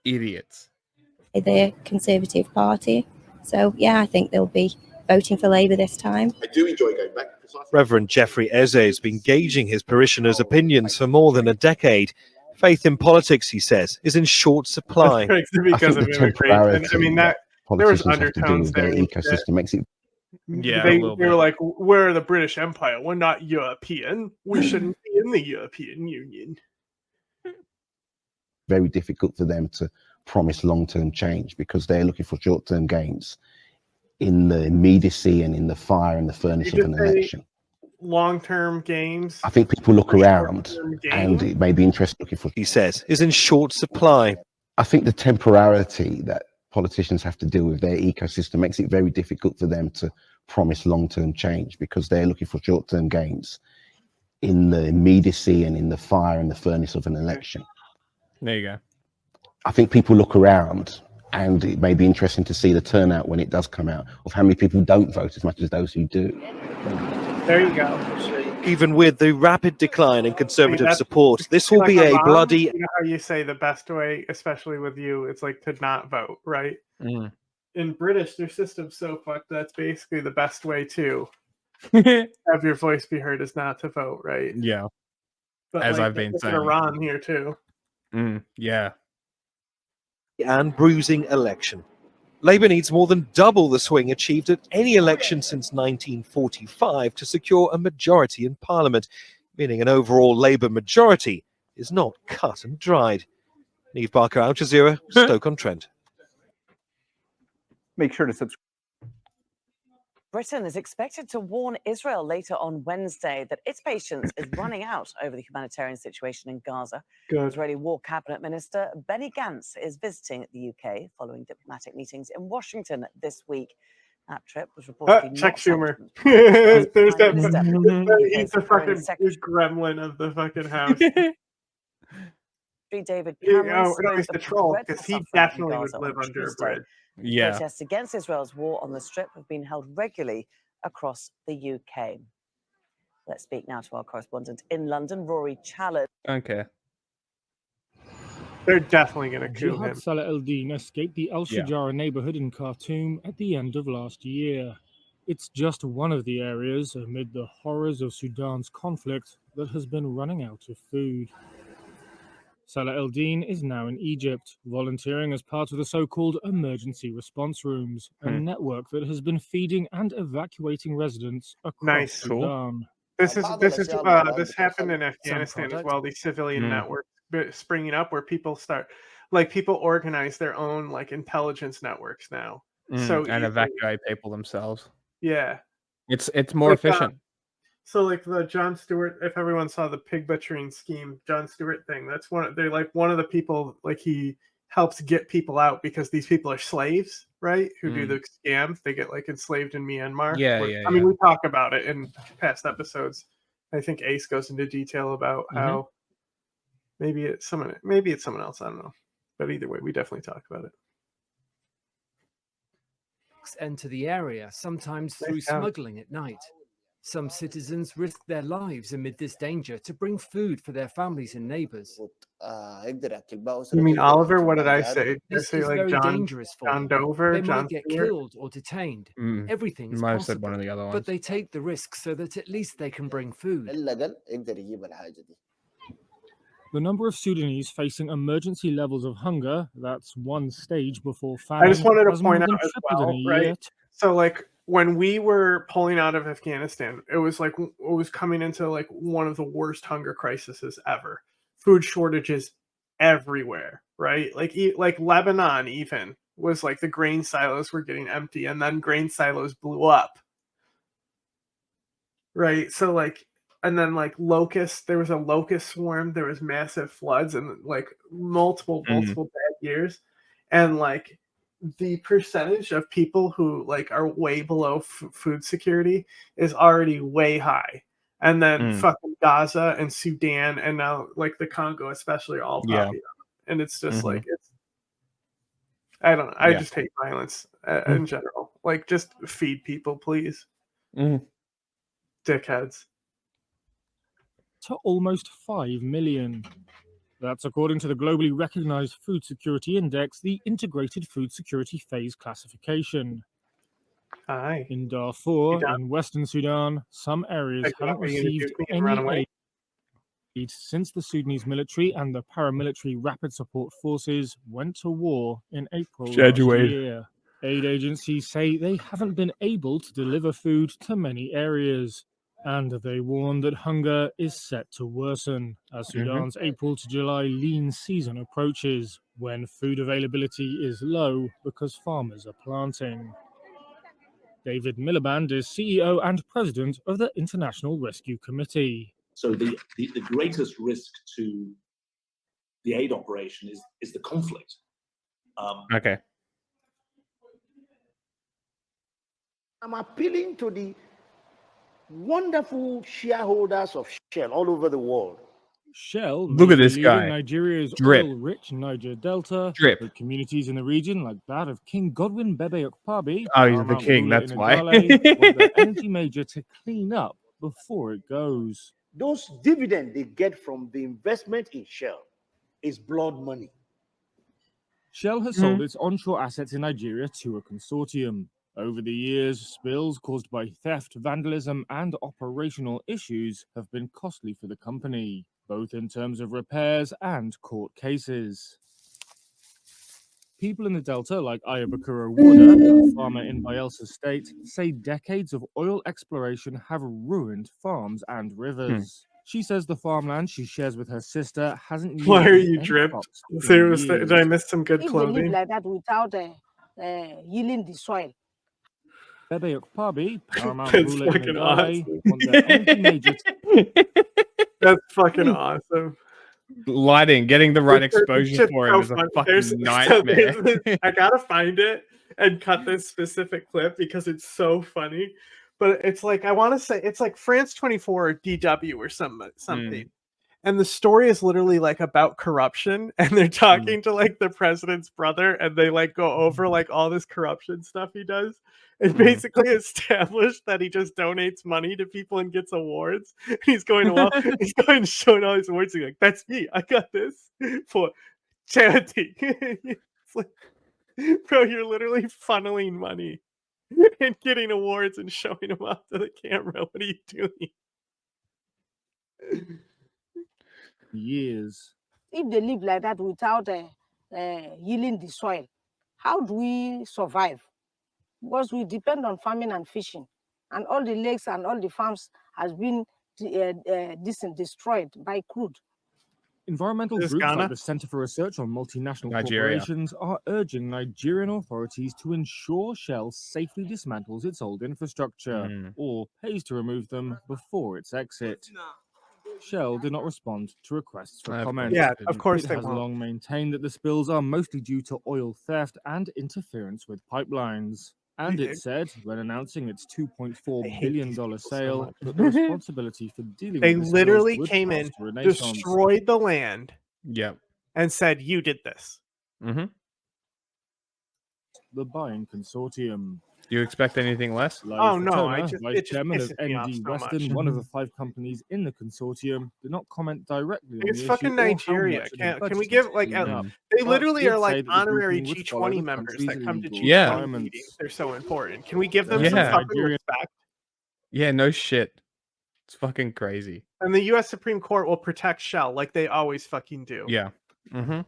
The Conservative Party. So, yeah, I think they'll be voting for Labour this time. I do enjoy going back. Reverend Jeffrey Eze has been gauging his parishioners' opinions for more than a decade. Faith in politics, he says, is in short supply. Because of immigration. I mean, that there was undertones there. Ecosystem makes it. Yeah, they were like, we're the British Empire. We're not European. We shouldn't be in the European Union. Very difficult for them to promise long-term change because they're looking for short-term gains in the immediacy and in the fire and the furnace of an election. Long-term gains. I think people look around and it may be interesting looking for. He says is in short supply. I think the temporality that politicians have to deal with their ecosystem makes it very difficult for them to promise long-term change because they're looking for short-term gains in the immediacy and in the fire and the furnace of an election. There you go. I think people look around and it may be interesting to see the turnout when it does come out of how many people don't vote as much as those who do. There you go. Even with the rapid decline in Conservative support, this will be a bloody... You know how you say the best way, especially with you, it's like to not vote, right? In British, their system's so fucked that's basically the best way to have your voice be heard is not to vote, right? Yeah. But as like, I've been saying. Iran here too. Yeah. And bruising election. Labour needs more than double the swing achieved at any election since 1945 to secure a majority in Parliament, meaning an overall Labour majority is not cut and dried. Neve Barker, Al Jazeera, Stoke-on-Trent. Make sure to subscribe. Britain is expected to warn Israel later on Wednesday that its patience is running out over the humanitarian situation in Gaza. Israeli War Cabinet Minister Benny Gantz is visiting the UK following diplomatic meetings in Washington this week. That trip was reportedly Chuck not Schumer. There's There's that. He's the fucking gremlin of the fucking house. David Cameron no, he's the troll because he definitely would live under a bridge. Yeah. Protests against Israel's war on the Strip have been held regularly across the UK. Let's speak now to our correspondent in London, Rory Challenge. Okay. They're definitely going to kill Jihad him. Salah al-Din escaped the Al-Shajara neighborhood in Khartoum at the end of last year. It's just one of the areas amid the horrors of Sudan's conflict that has been running out of food. Salah al-Din is now in Egypt, volunteering as part of the so-called emergency response rooms, a network that has been feeding and evacuating residents across Sudan. This happened in Afghanistan as well. These civilian networks springing up where people people organize their own intelligence networks now. And evacuate people themselves. Yeah, it's more efficient. So the Jon Stewart, if everyone saw the pig butchering scheme, Jon Stewart thing, that's one of the people he helps get people out because these people are slaves, right? Who do the scams. They get enslaved in Myanmar. I mean, we talk about it in past episodes. I think Ace goes into detail about how maybe it's someone else. I don't know. But either way, we definitely talk about it. Enter the area, sometimes through smuggling at night. Some citizens risk their lives amid this danger to bring food for their families and neighbors. You mean Oliver? What did I say? This I is say very John dangerous for John them. Dover? They John might get Stewart? killed or detained. Everything is Might have said possible, one of the other ones. but they take the risk so that at least they can bring food. The number of Sudanese facing emergency levels of hunger, that's one stage before famine, I just wanted to has more point than out as tripled in well, a year. right? So when we were pulling out of Afghanistan, it was coming into one of the worst hunger crises ever. Food shortages everywhere, right? Like Lebanon even was the grain silos were getting empty, and then grain silos blew up, right? So and then locusts, there was a locust swarm, there was massive floods and multiple bad years, and the percentage of people who are way below food security is already way high, and then fucking Gaza and Sudan and now the Congo especially are all popping up, and it's just it's I don't know. I just hate violence in general. Just feed people, please. Dickheads. to almost 5 million. That's according to the globally recognized Food Security Index, the Integrated Food Security Phase Classification. Aye. In Darfur, in Western Sudan, some areas haven't received any aid since the Sudanese military and the paramilitary Rapid Support Forces went to war in April last year. Aid agencies say they haven't been able to deliver food to many areas, and they warn that hunger is set to worsen as Sudan's April to July lean season approaches, when food availability is low because farmers are planting. David Miliband is CEO and president of the International Rescue Committee. So the greatest risk to the aid operation is the conflict. Okay. I'm appealing to the wonderful shareholders of Shell all over the world. Shell, Look at this leading guy. Nigeria's Drip. oil-rich Niger Delta, Drip. with communities in the region like that of King Godwin Bebe Okpabi, Oh, he's the paramount king, ruler that's in why. Igale, want the energy major to clean up before it goes. Those dividends they get from the investment in Shell is blood money. Shell has sold its onshore assets in Nigeria to a consortium. Over the years, spills caused by theft, vandalism, and operational issues have been costly for the company, both in terms of repairs and court cases. People in the Delta, like Ayabakura Warda, a farmer in Bayelsa State, say decades of oil exploration have ruined farms and rivers. She says the farmland she shares with her sister hasn't Why are yielded you any dripped? crops in Seriously, years. did I miss some good If they live clothing? like that without healing the soil. Bebe Okpabi, paramount That's ruler in fucking Igale, awesome. want their energy major That's fucking awesome. Lighting, getting the right exposure It's just for him so is a funny. fucking nightmare. I gotta find it and cut this specific clip because it's so funny. But it's like, I want to say it's like France 24 or DW or something. And the story is literally like about corruption, and they're talking to like the president's brother, and they like go over like all this corruption stuff he does, and basically establish that he just donates money to people and gets awards. And he's going to he's going to showing all his awards. He's like, "That's me. I got this for charity." It's like, bro, you're literally funneling money and getting awards and showing them up to the camera. What are you doing? years. If they live like that without healing the soil, how do we survive? Because we depend on farming and fishing, and all the lakes and all the farms has been destroyed by crude. Environmental Is this groups Ghana? like the Center for Research on Multinational Nigeria. Corporations are urging Nigerian authorities to ensure Shell safely dismantles its old infrastructure or pays to remove them before its exit. Shell did not respond to requests for comment. Yeah, of course It they has won't. long maintained that the spills are mostly due to oil theft and interference with pipelines. And it said, when announcing its $2.4 billion sale, that the responsibility for dealing They with the literally spills would came pass in, to Renaissance. destroyed the land, Yep. and said, "You did this." Mm-hmm. The buying consortium. Do you expect anything less? Oh, no, I Turner, just- vice it just chairman of pisses me off ND so Western, much. one of the 5 companies in the consortium, did not comment directly on It's the fucking issue or how Nigeria. much it had Can we budgeted give to like clean up, they but literally did are say like that the honorary grouping would follow G20 the members country's that come to legal G20 requirements. meetings. They're so important. Can we give them some Yeah. fucking Nigerian- respect? Yeah, no shit. It's fucking crazy. And the U.S. Supreme Court will protect Shell like they always fucking do. Yeah. Mm-hmm.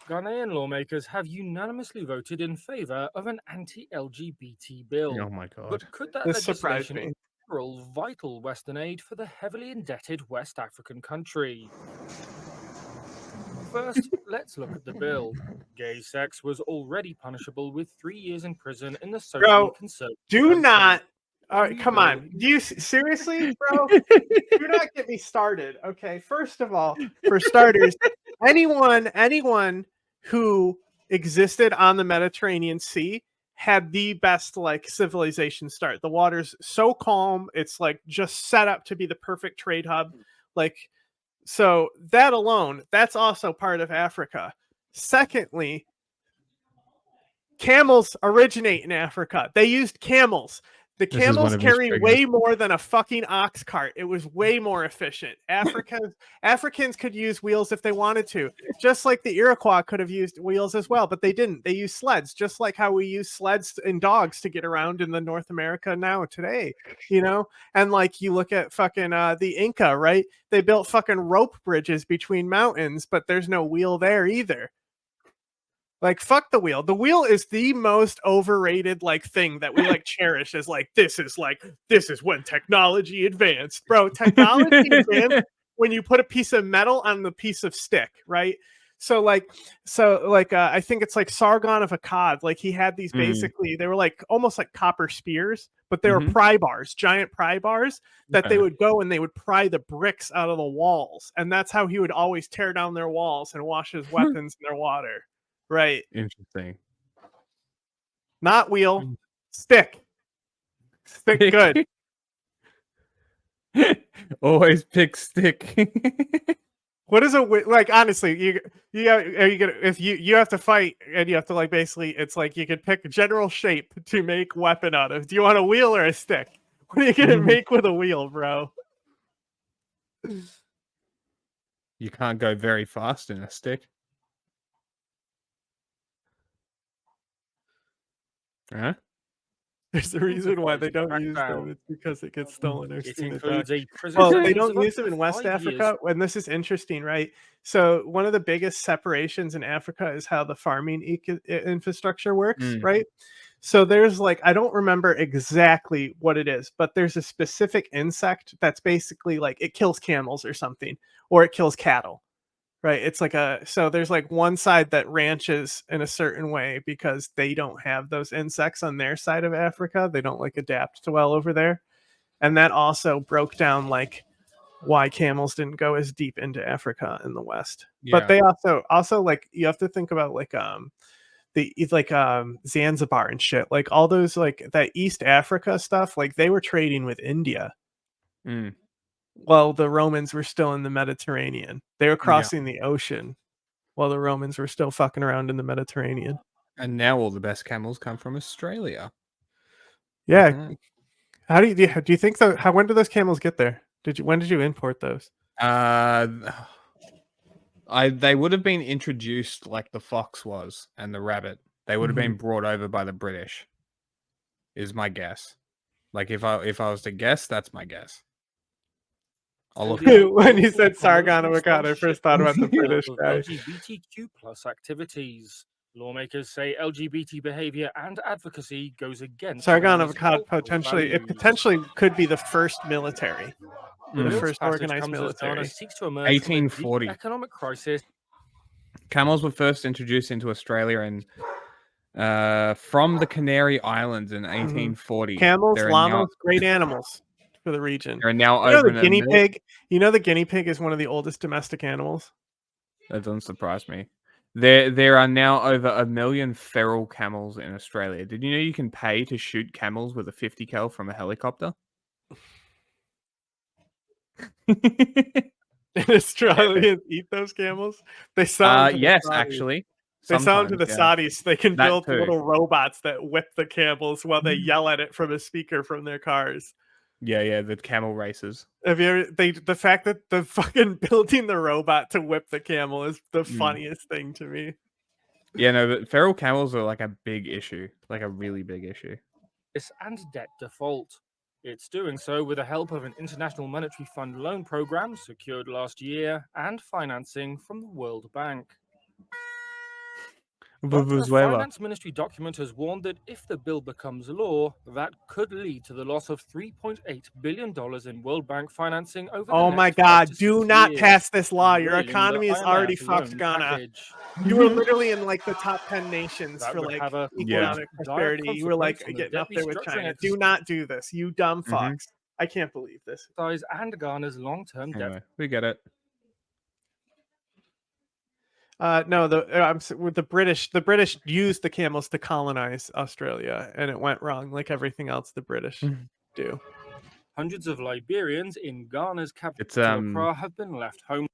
Ghanaian lawmakers have unanimously voted in favor of an anti-LGBT bill. Oh my god. But could that This surprised legislation me. imperil vital Western aid for the heavily indebted West African country? First, let's look at the bill. Gay sex was already punishable with 3 years in prison in the socially Bro, conservative do country. not. All right, come on. Do you seriously, bro? Do not get me started. Okay, first of all, for starters, anyone who existed on the Mediterranean Sea had the best like civilization start. The water's so calm, it's like just set up to be the perfect trade hub. Like, so that alone, that's also part of Africa. Secondly, camels originate in Africa. They used camels. The This is one camels of his carry triggers. way more than a fucking ox cart. It was way more efficient. Africans could use wheels if they wanted to, just like the Iroquois could have used wheels as well, but they didn't. They used sleds, just like how we use sleds and dogs to get around in the North America now today, you know? And like you look at fucking the Inca, right? They built fucking rope bridges between mountains, but there's no wheel there either. Like, fuck the wheel. The wheel is the most overrated like thing that we like cherish as like this is when technology advanced. Bro, technology advanced when you put a piece of metal on the piece of stick, right? So I think it's like Sargon of Akkad. Like he had these basically, they were like almost like copper spears, but they were pry bars, giant pry bars that they would go and they would pry the bricks out of the walls. And that's how he would always tear down their walls and wash his weapons in their water. Right. Interesting. Not wheel. Stick. Stick good. Always pick stick. What is a like? Honestly, are you gonna if you have to fight and you have to like basically it's like you could pick a general shape to make weapon out of. Do you want a wheel or a stick? What are you gonna make with a wheel, bro? You can't go very fast in a stick. Huh? There's a reason why they don't use them. It's because it gets stolen or It seen includes attacked. a prison Well, they sentence don't of use up them to in West 5 Africa, and this is interesting, right? So one of the biggest separations in Africa is how the farming infrastructure works, right? So there's like, I don't remember exactly what it is, but there's a specific insect that's basically like it kills camels or something, or it kills cattle. Right. It's like so there's like one side that ranches in a certain way because they don't have those insects on their side of Africa. They don't like adapt to well over there. And that also broke down like why camels didn't go as deep into Africa in the West. But they also like you have to think about like Zanzibar and shit. Like all those like that East Africa stuff, like they were trading with India. Well, the Romans were still in the Mediterranean. They were crossing the ocean while the Romans were still fucking around in the Mediterranean. And now all the best camels come from Australia. Yeah. How do you think so? When did those camels get there? When did you import those? They would have been introduced like the fox was and the rabbit. They would have been brought over by the British. Is my guess. Like if I was to guess, that's my guess. I'll look when you said Sargon of Akkad, I first thought about the British guy. LGBTQ plus activities. Lawmakers say LGBT behavior and advocacy goes against Sargon of women's Akkad cultural potentially could be the first military, the first organized military. Seeks to emerge from a deep 1840. economic crisis. Camels were first introduced into Australia from the Canary Islands in 1840. Camels, There are llamas, great animals for the region. There are now You know over the a guinea million- pig. You know the guinea pig is one of the oldest domestic animals. That doesn't surprise me. There are now over 1 million feral camels in Australia. Did you know you can pay to shoot camels with a 50 cal from a helicopter? Australians eat those camels. They sell them to the yes, Saudis. actually. They sell them to the Sometimes, yeah. Saudis. They can That build too. little robots that whip the camels while they yell at it from a speaker from their cars. Yeah, the camel races. Have you ever, the fact that the fucking building the robot to whip the camel is the funniest thing to me. Yeah, no, but feral camels are like a big issue, like a really big issue. And debt default. It's doing so with the help of an International Monetary Fund loan program secured last year and financing from the World Bank. But the Venezuela. Finance Ministry document has warned that if the bill becomes law, that could lead to the loss of $3.8 billion in World Bank financing over the Oh next my 5 God, to 6 do not years, pass this law. Your derailing the economy is IMF already loan fucked, Ghana. package. You were literally in like the top 10 nations That for would like have a economic dire prosperity. You were like consequence on the getting up debt there with restructuring China. exercise. Do not do this, you dumb fucks. I can't believe this. And Ghana's long-term debt. Anyway, we get it. No, with the British. The British used the camels to colonize Australia, and it went wrong, like everything else the British do. Hundreds of Liberians in Ghana's capital It's, Accra have been left home.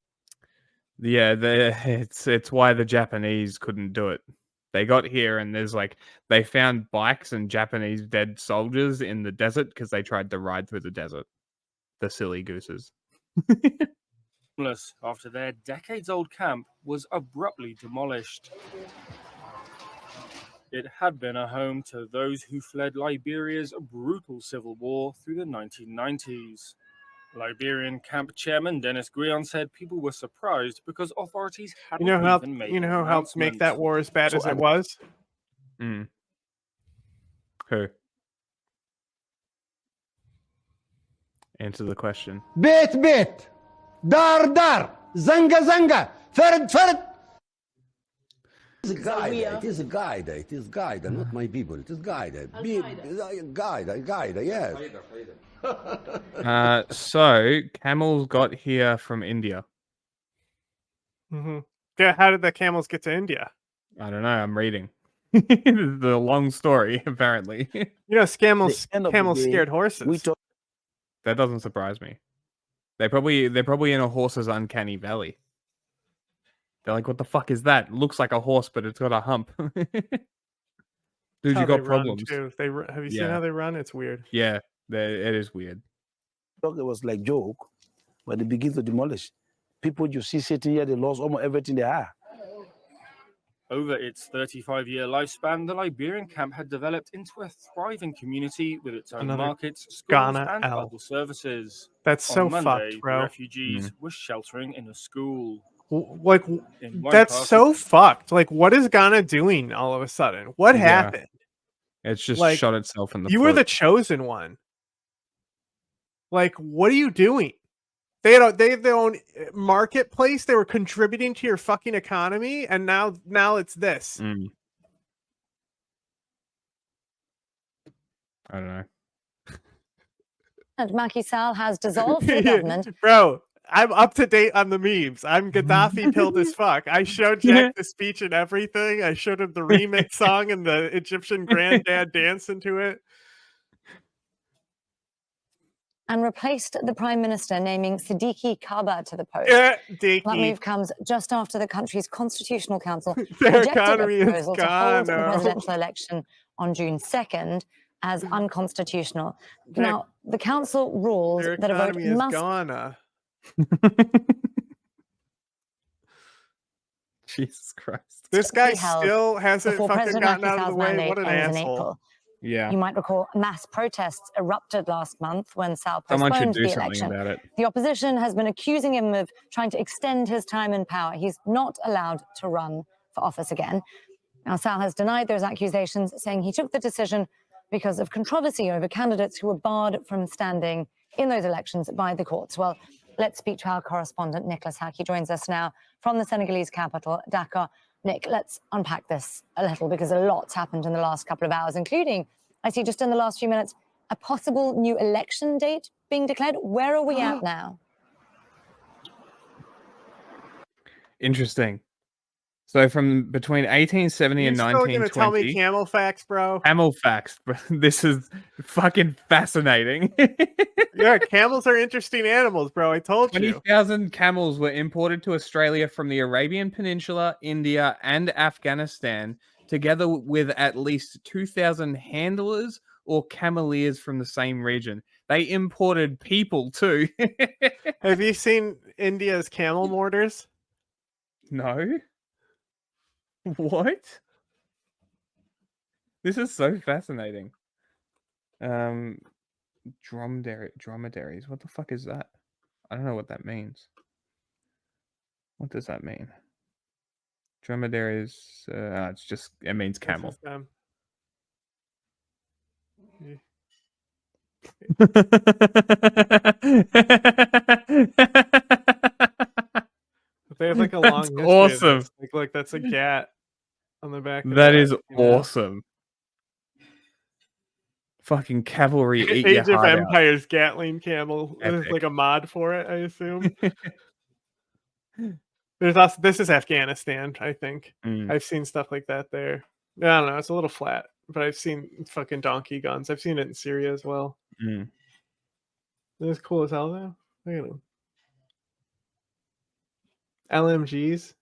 Yeah, it's why the Japanese couldn't do it. They got here and they found bikes and Japanese dead soldiers in the desert because they tried to ride through the desert. The silly gooses. After their decades-old camp was abruptly demolished. It had been a home to those who fled Liberia's brutal civil war through the 1990s. Liberian camp chairman Dennis Guion said people were surprised because authorities hadn't even made you know an who helped make announcement. that war as bad as it was? Who? Answer the question. بيت بيت دار دار زنقة زنقة فرد فرد. It is Qaeda. It is Qaeda. It is Qaeda, not my people. It is Qaeda. Qaeda. Yes. So camels got here from India. Yeah, how did the camels get to India? I don't know. I'm reading. The long story, apparently. You know, camels scared horses. That doesn't surprise me. They're probably in a horse's uncanny valley. They're like, what the fuck is that? It looks like a horse, but it's got a hump. Dude, How you they got run, problems. too. Have you seen how they run? It's weird. Yeah, it is weird. It was like joke, but they begin to demolish. People you see sitting here, they lost almost everything they had. Over its 35-year lifespan, the Liberian camp had developed into a thriving community with its own Another markets, schools, Ghana and L. other services. That's On so Monday, fucked, bro. The refugees were sheltering in a school. Like, In one that's part of- so fucked. Like, what is Ghana doing all of a sudden? What Yeah. happened? It's just Like, shot itself in the You foot. were the chosen one. Like, what are you doing? They had their own marketplace. They were contributing to your fucking economy, and now it's this. I don't know. And Macky Sall has dissolved the government. Bro, I'm up to date on the memes. I'm Gaddafi pilled as fuck. I showed Jack the speech and everything. I showed him the remix song and the Egyptian granddad dancing to it. And replaced the Prime Minister, naming Siddiqui Kaba to the post. Dickie. That move comes just after the country's Constitutional Council Their rejected a economy is proposal to hold the gone. presidential election on June 2nd as unconstitutional. Now, the council ruled Their that a vote economy is must Ghana. Jesus Christ. This guy be held still hasn't before fucking President gotten Macky out of the Sall's way. mandate What an ends in asshole. April. Yeah. You might recall mass protests erupted last month when Sall Someone should postponed do the something election. about it. The opposition has been accusing him of trying to extend his time in power. He's not allowed to run for office again. Now, Sall has denied those accusations, saying he took the decision because of controversy over candidates who were barred from standing in those elections by the courts. Well, let's speak to our correspondent, Nicholas Hack. He joins us now from the Senegalese capital, Dakar. Nick, let's unpack this a little because a lot's happened in the last couple of hours, including, I see just in the last few minutes, a possible new election date being declared. Where are we at now? Interesting. So from between 1870 You and still gonna tell me 1920. camel facts, bro? Camel facts. This is fucking fascinating. Yeah, camels are interesting animals, bro. I told you. 20,000 camels were imported to Australia from the Arabian Peninsula, India, and Afghanistan, together with at least 2,000 handlers or cameleers from the same region. They imported people too. Have you seen India's camel mortars? No. What? This is so fascinating. Dromedaries. What the fuck is that? I don't know what that means. What does that mean? Dromedaries. It's just, it means camel. They have like a long That's history. awesome. Of this. Like that's a gat on the back. Of That is you know? awesome. Fucking cavalry eat Age your of heart out. Empires Gatling camel. There's Epic. like a mod for it, I assume. There's also this is Afghanistan, I think. I've seen stuff like that there. I don't know, it's a little flat, but I've seen fucking donkey guns. I've seen it in Syria as well. That's cool as hell though. Look at them. LMGs.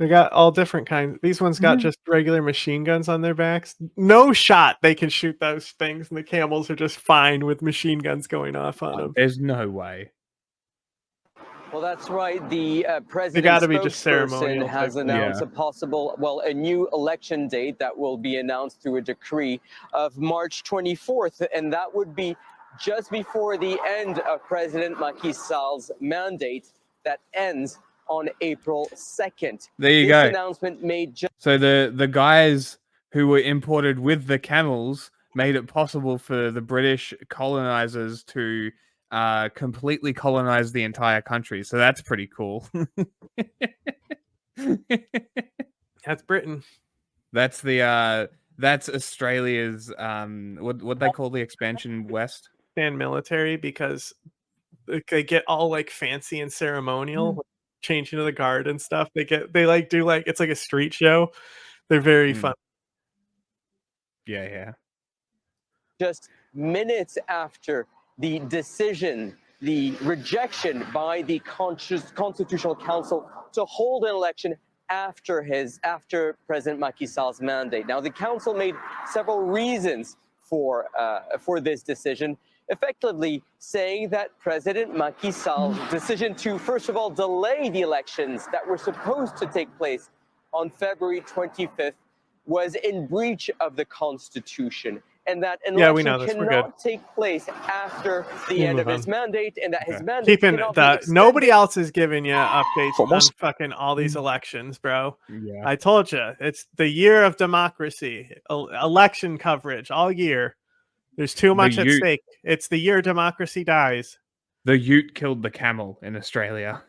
They got all different kinds. These ones got just regular machine guns on their backs. No shot they can shoot those things, and the camels are just fine with machine guns going off on them. There's no way. Well, that's right. The president's gotta be just spokesperson ceremonial has type announced thing. a possible, well, a new election date that will be announced through a decree of March 24th, and that would be just before the end of President Macky Sall's mandate that ends on April 2nd. There you this go. announcement made just So the guys who were imported with the camels made it possible for the British colonizers to completely colonize the entire country. So that's pretty cool. That's Britain. That's the that's Australia's what they call the expansion west. And military, because they get all like fancy and ceremonial, like, changing to the guard and stuff. They like do like it's like a street show. They're very fun. Yeah. just minutes after the decision, the rejection by the Constitutional Council to hold an election after President Macky Sall's mandate. Now, the council made several reasons for this decision, effectively saying that President Macky Sall's decision to, first of all, delay the elections that were supposed to take place on February 25th was in breach of the Constitution, and that an election cannot take place after the end of his mandate, and that his mandate cannot be extended. Nobody else is giving you updates on fucking all these elections, bro. Yeah. I told you, it's the year of democracy, election coverage all year. There's too much at stake. It's the year democracy dies. The Ute killed the camel in Australia.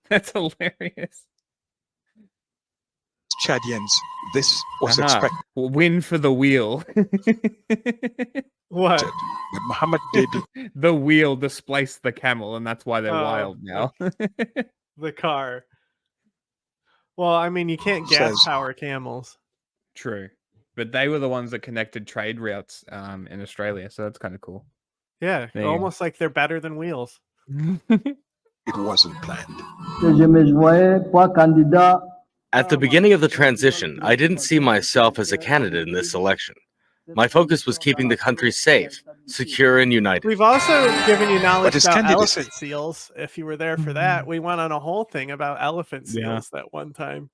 That's hilarious. Chadians, this was expected. Win for the wheel. What? When Muhammad did the wheel displaced the camel, and that's why they're wild now. The car. Well, I mean, you can't gas power camels. True, but they were the ones that connected trade routes in Australia, so that's kind of cool. Yeah, almost like they're better than wheels. It wasn't planned. At the beginning of the transition, I didn't see myself as a candidate in this election. My focus was keeping the country safe, secure, and united. We've also given you knowledge about elephant seals. If you were there for that, we went on a whole thing about elephant seals that one time.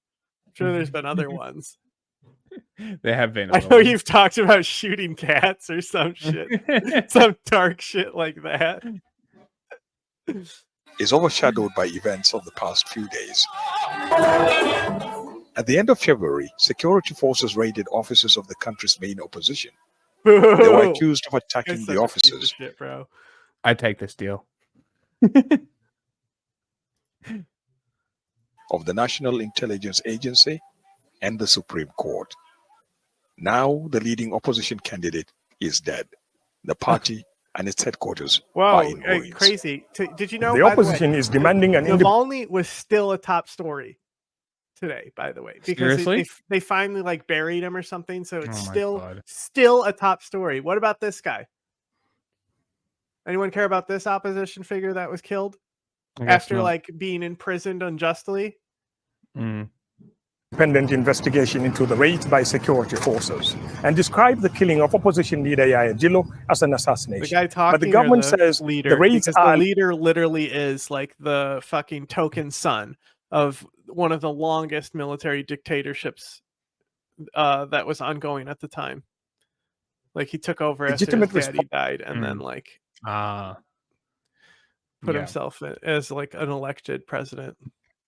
I'm sure there's been other ones. There have been. I know you've talked about shooting cats or some shit, some dark shit like that. Is overshadowed by events of the past few days. At the end of February, security forces raided offices of the country's main opposition. They were accused of attacking the offices. Shit, bro. I take this deal. Of the National Intelligence Agency and the Supreme Court. Now the leading opposition candidate is dead. The party and its headquarters are in ruins. Crazy. Did you know the opposition is demanding an Navalny was still a top story today, by the way, because they finally like buried him or something, so it's still a top story. What about this guy? Anyone care about this opposition figure that was killed after like being imprisoned unjustly? Independent investigation into the raids by security forces and described the killing of opposition leader Yaya Jillo as an assassination. The guy talking, but the government says leader, the raids the leader literally is like the fucking token son of one of the longest military dictatorships that was ongoing at the time. Like he took over after his daddy died, and then like put himself as like an elected president.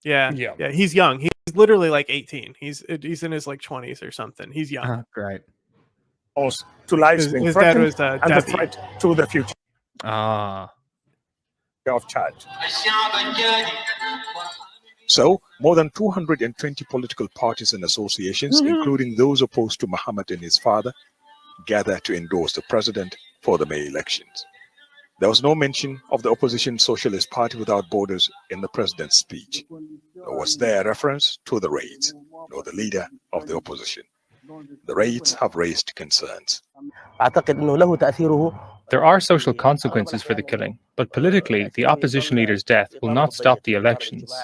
Yeah. He's young. He's literally like 18. He's in his like 20s or something. He's young. Great. To life his dad was and the threat to the future. Of Chad. So, more than 220 political parties and associations, including those opposed to Muhammad and his father, gathered to endorse the president for the May elections. There was no mention of the opposition Socialist Party Without Borders in the president's speech. Nor was there a reference to the raids, nor the leader of the opposition. The raids have raised concerns. أعتقد أنه له تأثيره There are social consequences for the killing, but politically, the opposition leader's death will not stop the elections.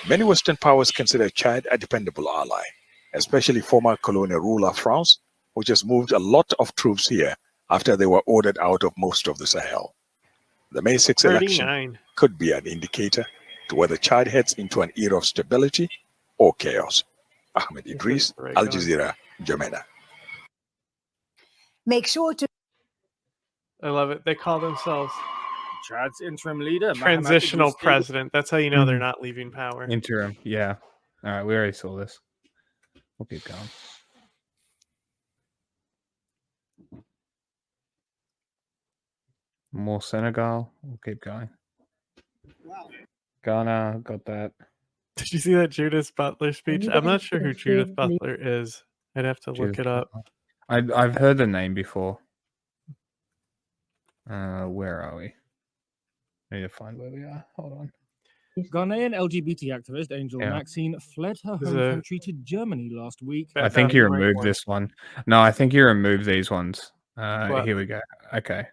Many Western powers consider Chad a dependable ally, especially former colonial ruler France, which has moved a lot of troops here after they were ordered out of most of the Sahel. The May 6 election 39. could be an indicator to whether Chad heads into an era of stability or chaos. Ahmed Idris, Al Jazeera, Jamena. Make sure to. I love it. They call themselves Chad's interim leader, transitional Mohamed Idris, president. That's how you know they're not leaving power. Interim, yeah. All right, we already saw this. We'll keep going. More Senegal. We'll keep going. Ghana, got that. Did you see that Judith Butler speech? I'm not sure who Judith Butler is. I'd have to look it up. I've heard the name before. Where are we? I need to find where we are. Hold on. Ghanaian LGBT activist Angel Maxine fled her home country to Germany last week. I think you removed this one. No, I think you removed these ones. Here we go. Okay.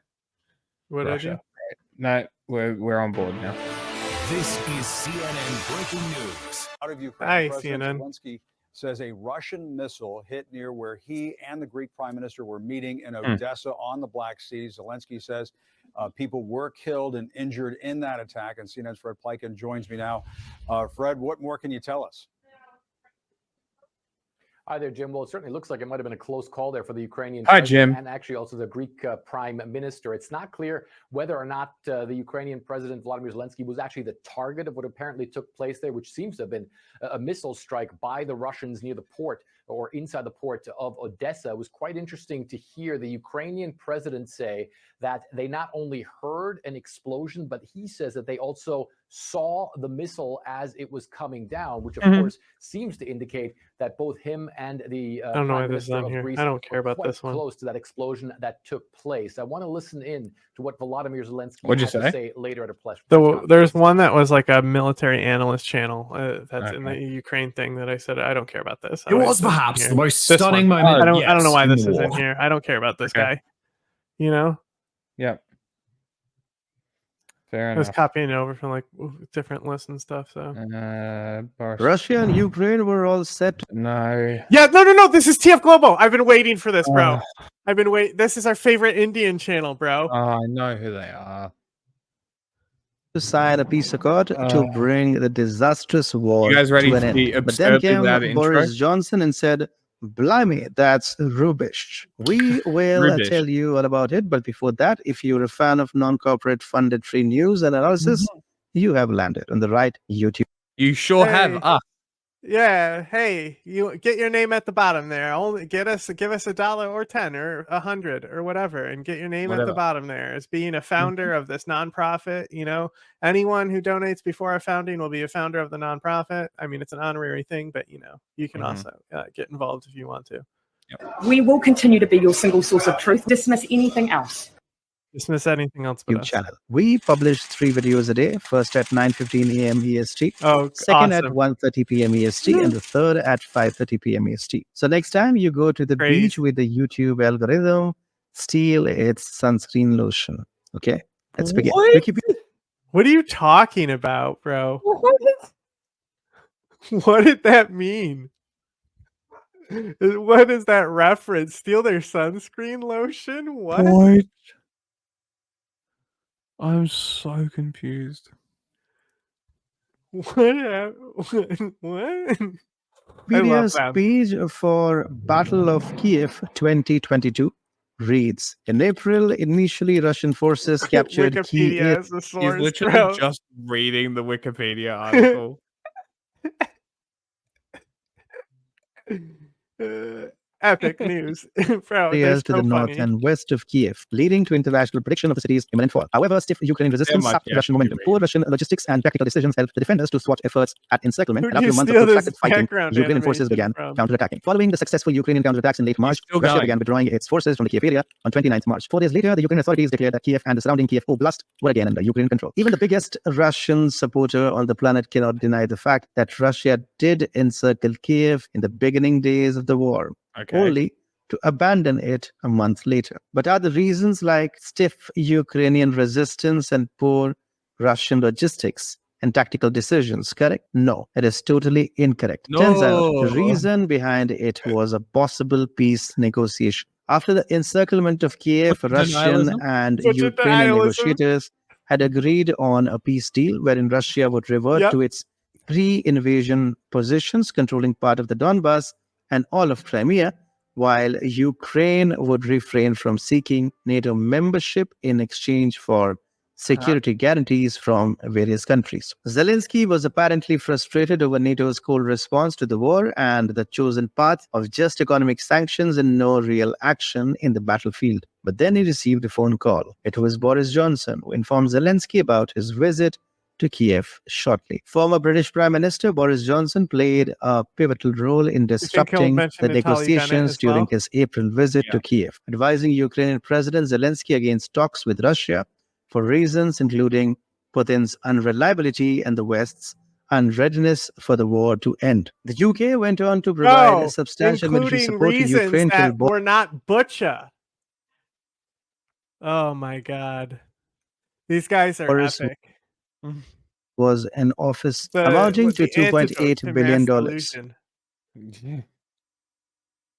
What did I do? Right. No, we're on board now. This is CNN breaking news. Out of Ukraine, Hi, President CNN. Zelensky says a Russian missile hit near where he and the Greek prime minister were meeting in Odessa on the Black Sea. Zelensky says people were killed and injured in that attack. And CNN's Fred Plykin joins me now. Fred, what more can you tell us? Hi there, Jim. Well, it certainly looks like it might have been a close call there for the Ukrainian Hi, president Jim. and actually also the Greek prime minister. It's not clear whether or not the Ukrainian president, Vladimir Zelensky, was actually the target of what apparently took place there, which seems to have been a missile strike by the Russians near the port or inside the port of Odessa. It was quite interesting to hear the Ukrainian president say that they not only heard an explosion, but he says that they also saw the missile as it was coming down, which of course seems to indicate that both him and the I don't know why prime this is minister on of here. Greece I don't care were about quite this one. close to that explosion that took place. I want to listen in to what Volodymyr Zelensky What'd you had to say? say later at a press There's one that was like a military analyst channel that's in the Okay. Ukraine thing that I said I don't care about this. It was perhaps the most stunning moment I don't know why yet in this the is in war. here. I don't care about this Okay. guy. You know, Yeah. Fair I was enough. copying it over from like different lists and stuff. So Russia and Ukraine were all set. No. yeah, no. This is TF Global. I've been waiting for this, bro. I've been waiting. This is our favorite Indian channel, bro. I know who they are. To sign a peace accord to bring the disastrous war You guys ready to an for the end. But then absurdly came loud intro? Boris Johnson and said, blimey, that's rubbish. We will Rubbish. tell you all about it. But before that, if you're a fan of non-corporate funded free news and analysis, you have landed on the right YouTube. You sure Hey. have. Yeah, hey, you get your name at the bottom there. Only give us $1 or 10 or 100 or whatever, and get your name at the Whatever. bottom there. As being a founder of this nonprofit, you know, anyone who donates before our founding will be a founder of the nonprofit. I mean, it's an honorary thing, but you know, you can also get involved if you want to. We will continue to be your single source of truth. Dismiss anything else. Dismiss anything else but YouTube us. channel. We publish 3 videos a day. First at 9:15 a.m. EST. Oh, second at awesome. 1:30 p.m. EST, and the third at 5:30 p.m. EST. So next time you go to the beach with the YouTube algorithm, steal its sunscreen lotion. Okay, let's begin. What are you talking about, bro? What did that mean? What is that reference? Steal their sunscreen lotion? What? I'm so confused. What? What? I love Wikipedia's them. page for Battle of Kiev 2022 reads: in April, initially Russian forces captured Wikipedia Kiev. is the He's source, literally bro. just reading the Wikipedia article. Epic news, bro. They're Areas to so the north funny. and west of Kiev, leading to international prediction of the city's imminent fall. However, stiff Ukrainian resistance much, sapped yeah, Russian momentum. Poor Russian logistics and tactical decisions helped the defenders to swatch efforts at encirclement. Who'd And after you a month steal of this protracted fighting, background Ukrainian forces animation began from? counterattacking. Following the successful Ukrainian counterattacks in late March, still Russia going. began withdrawing its forces from the Kiev area on 29th March. 4 days later, the Ukrainian authorities declared that Kiev and the surrounding Kiev Oblast were again under Ukrainian control. Even the biggest Russian supporter on the planet cannot deny the fact that Russia did encircle Kiev in the beginning days of the war. Okay. Only to abandon it a month later. But are the reasons like stiff Ukrainian resistance and poor Russian logistics and tactical decisions correct? No, it is totally incorrect. Turns out the reason behind it was a possible peace negotiation. After the encirclement of Kiev, Russian and Ukrainian negotiators had agreed on a peace deal wherein Russia would revert to its pre-invasion positions, controlling part of the Donbas and all of Crimea, while Ukraine would refrain from seeking NATO membership in exchange for security guarantees from various countries. Zelensky was apparently frustrated over NATO's cold response to the war and the chosen path of just economic sanctions and no real action in the battlefield. But then he received a phone call. It was Boris Johnson who informed Zelensky about his visit to Kiev shortly. Former British Prime Minister Boris Johnson played a pivotal role in disrupting the negotiations during his April visit to Kiev, advising Ukrainian President Zelensky against talks with Russia for reasons including Putin's unreliability and the West's unreadiness for the war to end. The UK went on to provide substantial military support to Ukraine that were not butcher. Oh my God. These guys are Boris epic. was in office amounting to $2.8 billion,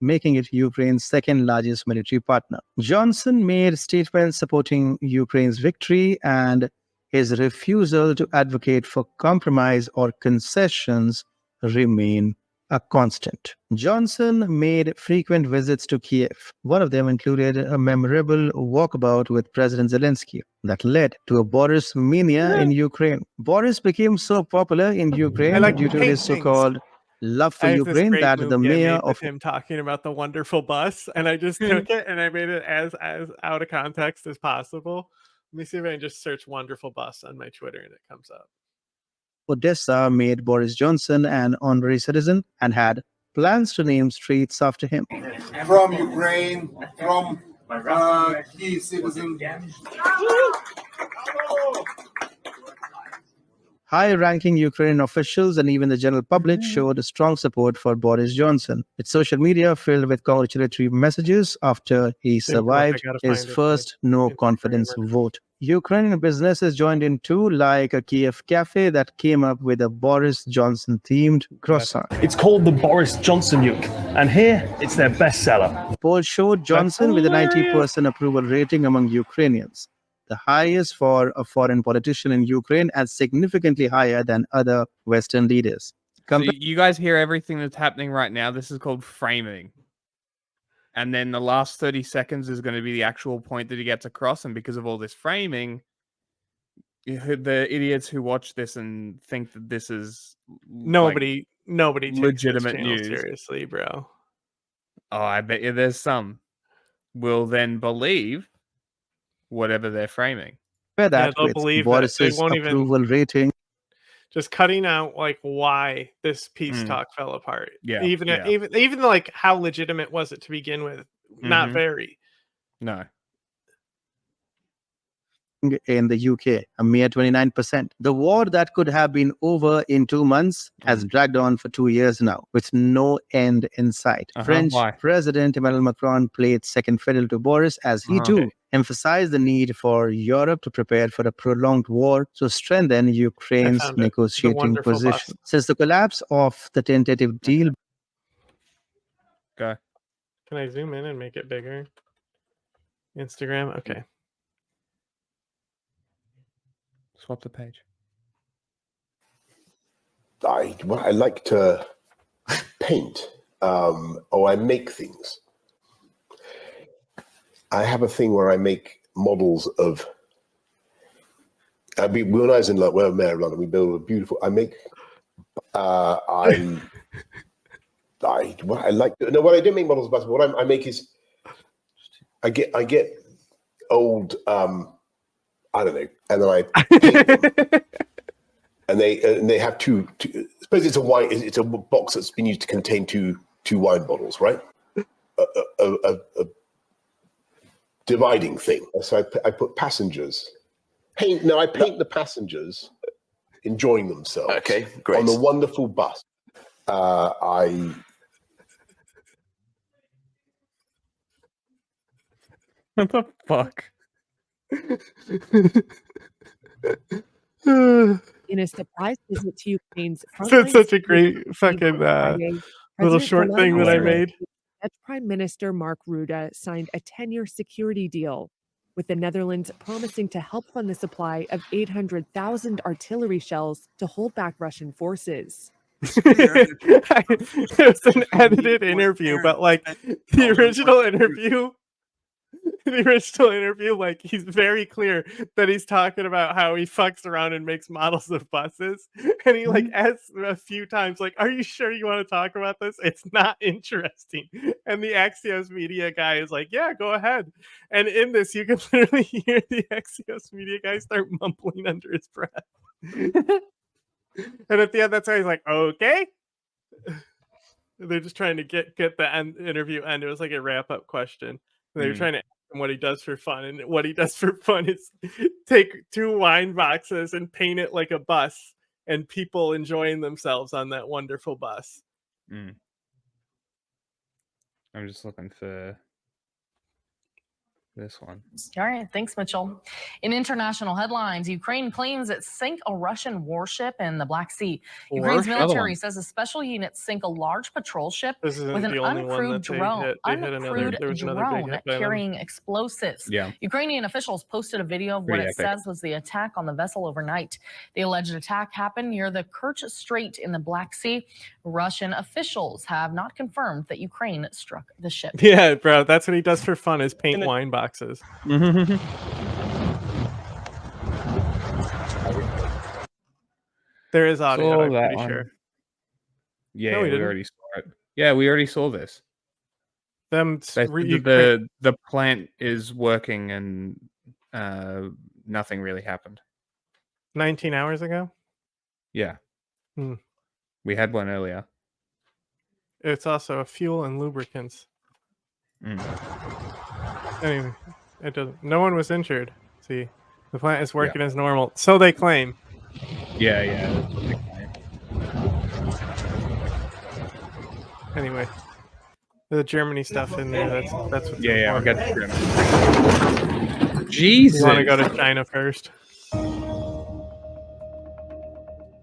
making it Ukraine's second largest military partner. Johnson made statements supporting Ukraine's victory and his refusal to advocate for compromise or concessions remain a constant. Johnson made frequent visits to Kiev. One of them included a memorable walkabout with President Zelensky that led to a Boris mania in Ukraine. Boris became so popular in Ukraine due to his so-called love for Ukraine that the mayor of him talking about the wonderful bus, and I just took it and I made it as out of context as possible. Let me see if I can just search "wonderful bus" on my Twitter and it comes up. Odessa made Boris Johnson an honorary citizen and had plans to name streets after him. From Ukraine, from key citizen. High-ranking Ukrainian officials and even the general public showed strong support for Boris Johnson. Its social media filled with congratulatory messages after he survived his first no-confidence vote. Ukrainian businesses joined in too, like a Kiev cafe that came up with a Boris Johnson-themed croissant. It's called the Boris Johnson Yuk, and here it's their bestseller. Polls showed Johnson with a 90% approval rating among Ukrainians, the highest for a foreign politician in Ukraine and significantly higher than other Western leaders. So you guys hear everything that's happening right now. This is called framing. And then the last 30 seconds is going to be the actual point that he gets across. And because of all this framing, the idiots who watch this and think that this is nobody takes legitimate this news seriously, bro. Oh, I bet you there's some will then believe whatever they're framing. They'll believe Boris's approval rating. Just cutting out like why this peace talk fell apart. Yeah, even like how legitimate was it to begin with? Not very. No. In the UK, a mere 29%. The war that could have been over in 2 months has dragged on for 2 years now, with no end in sight. French President Emmanuel Macron played second fiddle to Boris as he too emphasized the need for Europe to prepare for a prolonged war to strengthen Ukraine's negotiating position. Since the collapse of the tentative deal. Okay. Can I zoom in and make it bigger? Instagram? Okay. Swap the page. I like to paint, or I make things. I have a thing where I make models of. When I was in Maryland, we built a beautiful. I make. What I don't make models of. What I make is. I get old. I don't know, and then I paint them. and they have two. Suppose it's a box that's been used to contain two wine bottles, right? A dividing thing. So I put passengers. I paint the passengers enjoying themselves. Okay, great. On the wonderful bus. What the fuck? In a surprise visit to Ukraine's That's frontline such a cities great fucking Friday, little President short thing that I made. Dutch Prime Minister Mark Rutte signed a 10-year security deal with the Netherlands, promising to help fund the supply of 800,000 artillery shells to hold back Russian forces. It was an edited interview, but like the original interview, like he's very clear that he's talking about how he fucks around and makes models of buses, and he like asks a few times, like, "Are you sure you want to talk about this? It's not interesting." And the Axios media guy is like, "Yeah, go ahead." And in this, you can literally hear the Axios media guy start mumbling under his breath. And at the end, that's how he's like, "Okay." They're just trying to get the interview end. It was like a wrap up question. They were trying to ask him what he does for fun, and what he does for fun is take 2 wine boxes and paint it like a bus, and people enjoying themselves on that wonderful bus. I'm just looking for this one. All right, thanks, Mitchell. In international headlines, Ukraine claims it sank a Russian warship in the Black Sea. Ukraine's military says a special unit sank a large patrol ship with an uncrewed drone, carrying explosives. Yeah. Ukrainian officials posted a video of what it says was the attack on the vessel overnight. The alleged attack happened near the Kerch Strait in the Black Sea. Russian officials have not confirmed that Ukraine struck the ship. Yeah, bro, that's what he does for fun, is paint wine boxes. There is audio, I'm pretty sure. Yeah, No, we already saw it. Yeah, we already saw this. The plant is working and nothing really happened. 19 hours ago? Yeah. We had one earlier. It's also a fuel and lubricants. Anyway, it doesn't. No one was injured. See, the plant is working as normal, so they claim. Yeah. Anyway, the Germany stuff in there. That's what's I'll important. get to Germany. Jesus. You want to go to China first,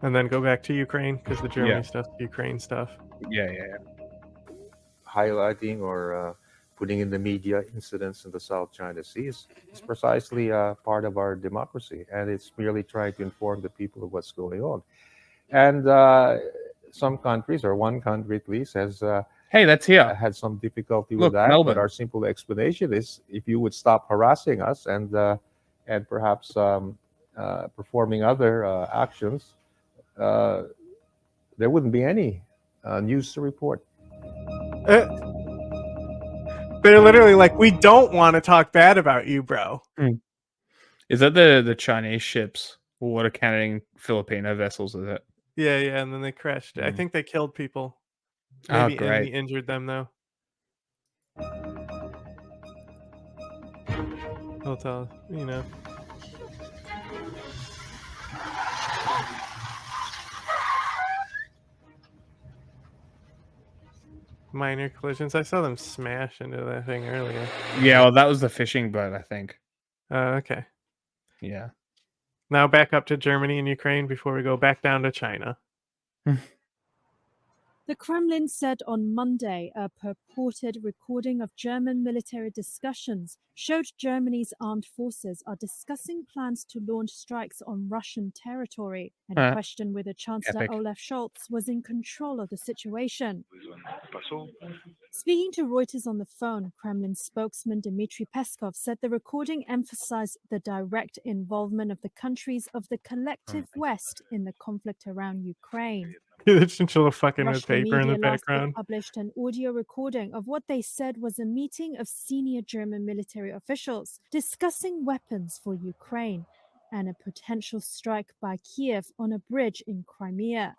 and then go back to Ukraine, because the Germany stuff, Ukraine stuff. Yeah. Highlighting or putting in the media incidents in the South China Sea is precisely part of our democracy, and it's merely trying to inform the people of what's going on. And some countries, or one country at least, has hey, that's here. Had some difficulty Look, with that. Melbourne. But our simple explanation is, if you would stop harassing us and perhaps performing other actions, there wouldn't be any news to report. They're literally like, we don't want to talk bad about you, bro. Is that the Chinese ships water cannoning Filipino vessels? Is it? Yeah, and then they crashed. I think they killed people. Maybe Amy injured them though. He'll tell us, you know. Minor collisions. I saw them smash into that thing earlier. Yeah, well, that was the fishing boat, I think. Okay. Yeah. Now back up to Germany and Ukraine before we go back down to China. The Kremlin said on Monday a purported recording of German military discussions showed Germany's armed forces are discussing plans to launch strikes on Russian territory, and questioned whether Chancellor Olaf Scholz was in control of the situation. Speaking to Reuters on the phone, Kremlin spokesman Dmitry Peskov said the recording emphasized the direct involvement of the countries of the collective West in the conflict around Ukraine. The chinchilla fucking with Russian paper in the media last week background. published an audio recording of what they said was a meeting of senior German military officials discussing weapons for Ukraine and a potential strike by Kiev on a bridge in Crimea.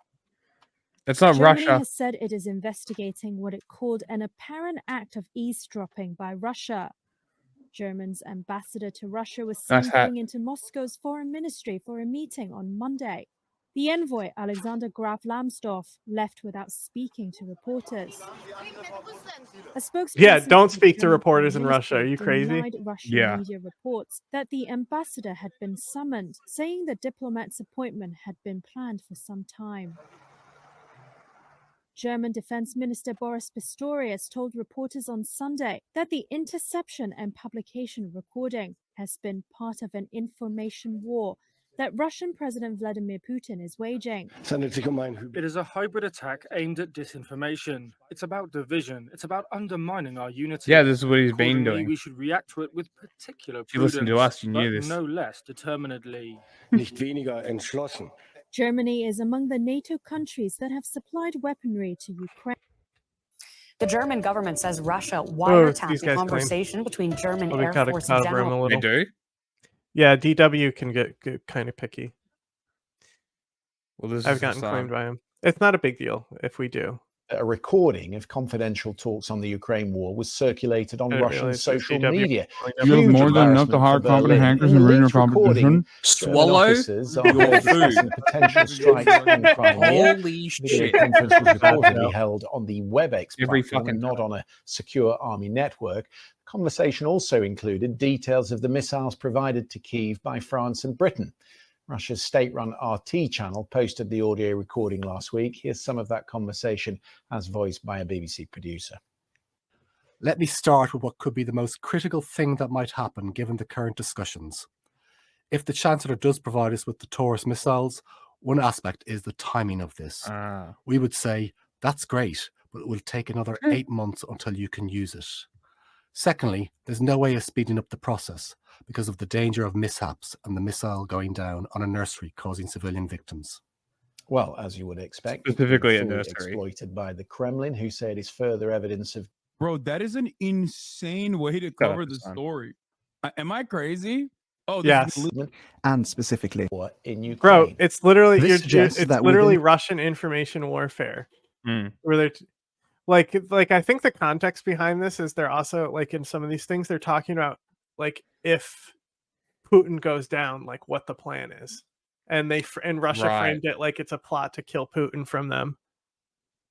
It's not Germany Russia. has said it is investigating what it called an apparent act of eavesdropping by Russia. Germany's ambassador to Russia was seen Nice hat. going into Moscow's foreign ministry for a meeting on Monday. The envoy, Alexander Graf Lambsdorff, left without speaking to reporters. A spokesperson Yeah, don't for the speak to German reporters in Prime Russia. Are you Minister crazy? denied Russian media reports that the ambassador had been summoned, saying the diplomat's appointment had been planned for some time. German Defense Minister Boris Pistorius told reporters on Sunday that the interception and publication of recording has been part of an information war that Russian President Vladimir Putin is waging. It is a hybrid attack aimed at disinformation. It's about division. It's about undermining our unity. Yeah, this is what he's been Accordingly, doing. we should react to it with particular If you listen to us, you but knew this. no less determinedly. Germany is among the NATO countries that have supplied weaponry to Ukraine. The German government says Russia these wiretapped a guys conversation between German Well, they Air gotta Force cover him a General. little. They do? Yeah, DW can get kind of picky. Well, this I've is gotten just, claimed by him. It's not a big deal if we do. A recording of confidential talks on the Ukraine war was circulated on I didn't Russian realize that social DW media. You have Huge more than enough to embarrassment hire for competent Berlin. hackers In and the ruin your leaked recording, competition. German Swallow officers are your discussing potential strikes on Crimea. Holy Video shit. conference was reportedly No. held on the WebEx Every platform fucking and not on a secure army network. The conversation also included details of the missiles provided to Kyiv by France and Britain. Russia's state-run RT channel posted the audio recording last week. Here's some of that conversation as voiced by a BBC producer. Let me start with what could be the most critical thing that might happen given the current discussions. If the Chancellor does provide us with the Taurus missiles, one aspect is the timing of this. We would say, that's great, but it will take another 8 months until you can use it. Secondly, there's no way of speeding up the process because of the danger of mishaps and the missile going down on a nursery causing civilian victims. Well, as you would expect, Specifically a fully nursery. exploited by the Kremlin, who say it is further evidence of. Bro, that is an insane way to Shut up, cover the son. story. Am I crazy? Oh, this Yes. is And specifically, in Ukraine. Bro, it's literally This suggests it's that literally within- Russian information warfare. Hmm. Where they're like I think the context behind this is they're also like in some of these things they're talking about like if Putin goes down, like what the plan is, and Russia Right. framed it like it's a plot to kill Putin from them.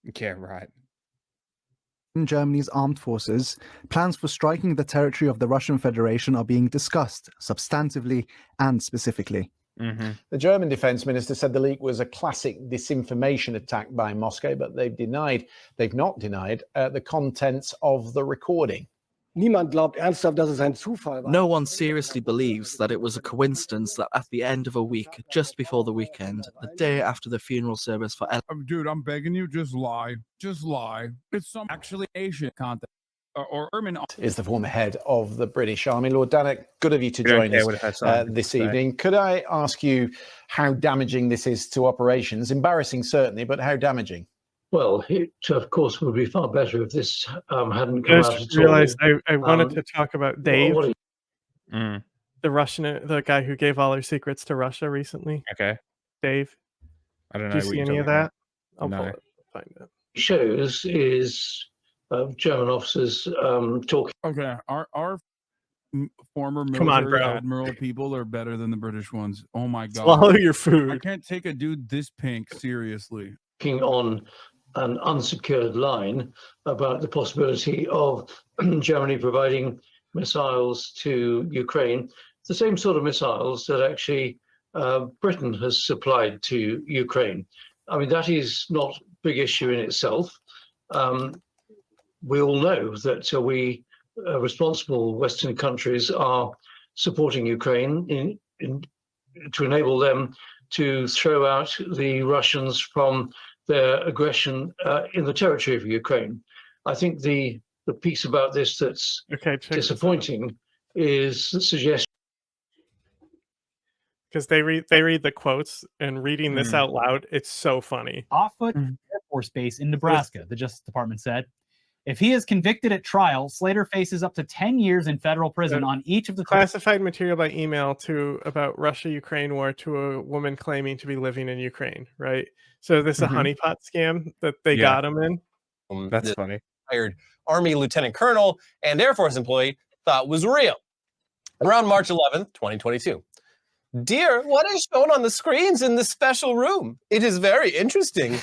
Yeah, right. in Germany's armed forces, plans for striking the territory of the Russian Federation are being discussed substantively and specifically. The German defense minister said the leak was a classic disinformation attack by Moscow, but they've not denied the contents of the recording. No one seriously believes that it was a coincidence that at the end of a week, just before the weekend, the day after the funeral service for Dude, I'm begging you, just lie. Just lie. It's some actually Asian content. Or Ermin Is the former head of the British Army. Lord Danek, good of you to We don't join care what it has us something to this say. evening. Could I ask you how damaging this is to operations? Embarrassing, certainly, but how damaging? Well, it, of course, would be far better if this hadn't I come out just at all. realized I wanted to talk about Dave, what the Russian, the guy who gave all our secrets to Russia recently. Okay. Dave. I don't know. Do you what see you're any of talking that? about. I'll No. pull it. Find it. shows is German officers talking. Okay, our former Come on, military bro. admiral people are better than the British ones. Oh my god! Swallow your food. I can't take a dude this pink seriously. On an unsecured line about the possibility of Germany providing missiles to Ukraine, the same sort of missiles that actually Britain has supplied to Ukraine. I mean, that is not a big issue in itself. We all know that we responsible Western countries are supporting Ukraine to enable them to throw out the Russians from their aggression in the territory of Ukraine. I think the piece about this that's disappointing is the suggestion. Because they read the quotes and reading this out loud, it's so funny. Offutt Air Force Base in Nebraska, the Justice Department said. If he is convicted at trial, Slater faces up to 10 years in federal prison on each of the Classified material by email about Russia-Ukraine war to a woman claiming to be living in Ukraine, right? So this is a honeypot scam that they got him in. That's funny. Hired Army Lieutenant Colonel and Air Force employee thought was real. Around March 11th, 2022. Dear, what is shown on the screens in this special room? It is very interesting.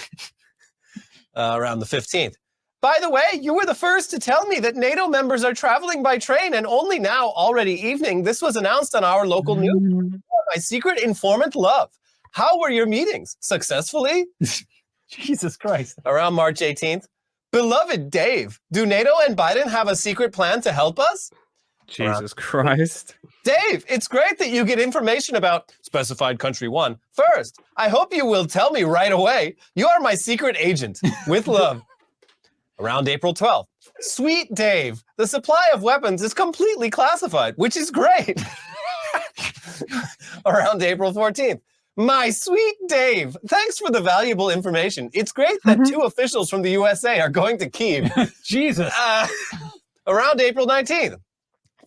Around the 15th. By the way, you were the first to tell me that NATO members are traveling by train, and only now, already evening, this was announced on our local news. My secret informant, Love. How were your meetings? Successfully? Jesus Christ. Around March 18th. Beloved Dave, do NATO and Biden have a secret plan to help us? Jesus Christ. Dave, it's great that you get information about specified country 1. First, I hope you will tell me right away. You are my secret agent. With love. Around April 12th. Sweet Dave, the supply of weapons is completely classified, which is great. Around April 14th. My sweet Dave, thanks for the valuable information. It's great that 2 officials from the USA are going to Kyiv. Jesus. Around April 19th.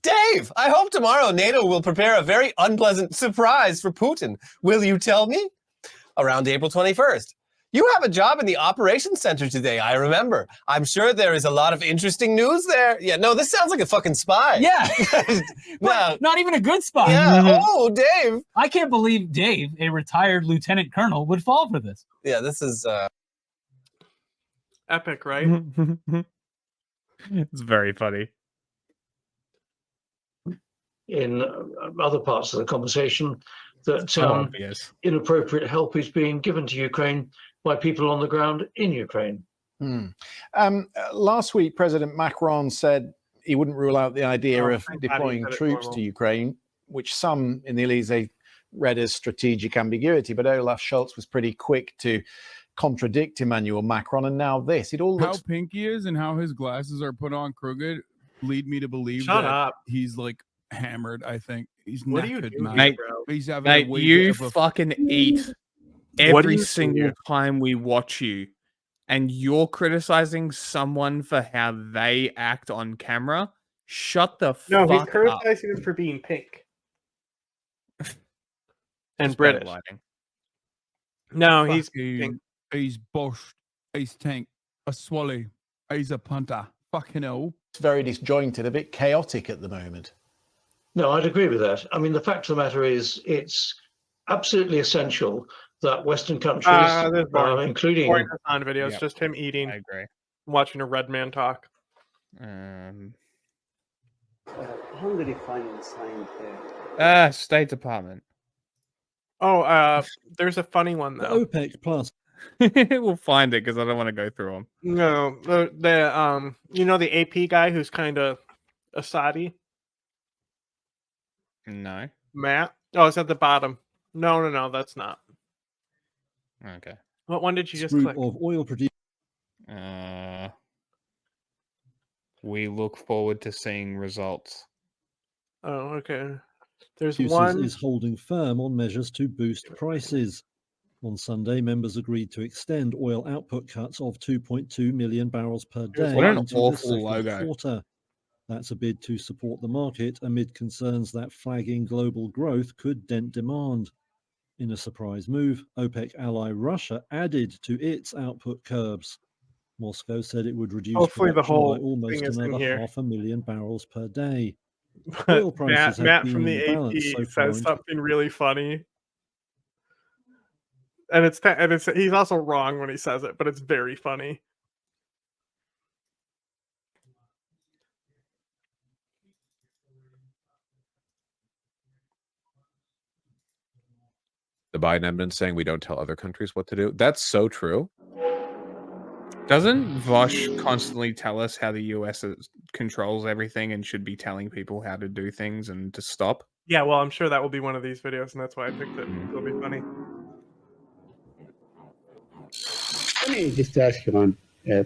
Dave, I hope tomorrow NATO will prepare a very unpleasant surprise for Putin. Will you tell me? Around April 21st. You have a job in the operations center today, I remember. I'm sure there is a lot of interesting news there. Yeah, no, this sounds like a fucking spy. Yeah. No. Not even a good spy. Yeah. Oh, Dave. I can't believe Dave, a retired lieutenant colonel, would fall for this. Yeah, this is epic, right? It's very funny. In other parts of the conversation, that obvious. Inappropriate help is being given to Ukraine by people on the ground in Ukraine. Last week, President Macron said he wouldn't rule out the idea of thank God he deploying said it troops normal. to Ukraine, which some in the Elysee read as strategic ambiguity. But Olaf Scholz was pretty quick to contradict Emmanuel Macron, and now this. It all How looks pink he is and how his glasses are put on crooked lead me to believe Shut that up. he's like hammered. I think he's What are you knackered, doing, man. Mate, bro? He's having Mate, a wee you bit of a fucking eat What are every you single doing? time we watch you, and you're criticizing someone for how they act on camera. Shut the No, he's fuck up. criticizing him for being pink and It's better British. lighting. No, he's fucking- pink. he's Bosch, he's Tank, a Swally, he's a punter. Fucking hell. very disjointed, a bit chaotic at the moment. No, I'd agree with that. I mean, the fact of the matter is, it's absolutely essential that Western countries, There's boring. including Boring sound videos, Yep. just him eating, I agree. watching a red man talk. Hungary finally signed State Department. Oh, there's a funny one though. OPEC Plus. We'll find it because I don't want to go through them. No, the you know the AP guy who's kind of Assadi? No. Matt? Oh, it's at the bottom. No, that's not. Okay. What one did you just Group click? of oil producers. We look forward to seeing results. Oh, okay. There's Producers one. is holding firm on measures to boost prices. On Sunday, members agreed to extend oil output cuts of 2.2 million barrels per day What an into the awful second logo. quarter. That's a bid to support the market amid concerns that flagging global growth could dent demand. In a surprise move, OPEC ally Russia added to its output curbs. Moscow said it would reduce Hopefully the production whole by almost thing is in another here. 500,000 barrels per day. Oil But prices have Matt been from in the balance so AP far says in something really funny, and it's he's also wrong when he says it, but it's very funny. The Biden evidence saying we don't tell other countries what to do. That's so true. Doesn't Vosh constantly tell us how the US controls everything and should be telling people how to do things and to stop? Yeah, well, I'm sure that will be one of these videos, and that's why I picked it. It'll be funny. Let me just ask you on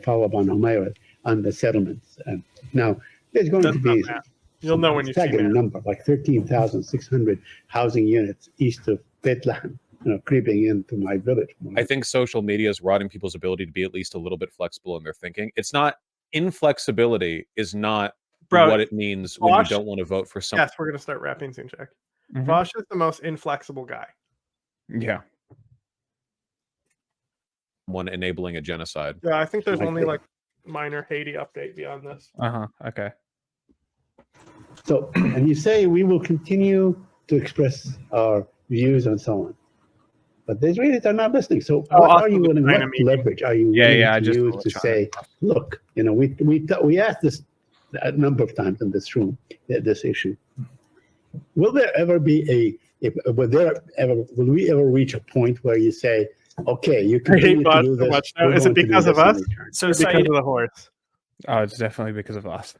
follow-up on Humaira on the settlements. Now, there's going to be You'll know when you see staggering Matt. number, like 13,600 housing units east of Bethlehem, creeping into my village. I think social media is rotting people's ability to be at least a little bit flexible in their thinking. It's not inflexibility is not Bro, what it means when you Vosh- don't want to vote for something. Yes, we're gonna start wrapping soon, Jack. Mhm. Vosh is the most inflexible guy. Yeah. One enabling a genocide. Yeah, I think there's only like minor Haiti update beyond this. Okay. So, and you say we will continue to express our views and so on. But the Israelis are not listening. So what are you willing, what leverage are you willing to use to say, look, you know, we asked this a number of times in this room, this issue. Will there ever be will we ever reach a point where you say, okay, you continue to do this? Now, is it because of us? So because of the horse? Oh, it's definitely because of us.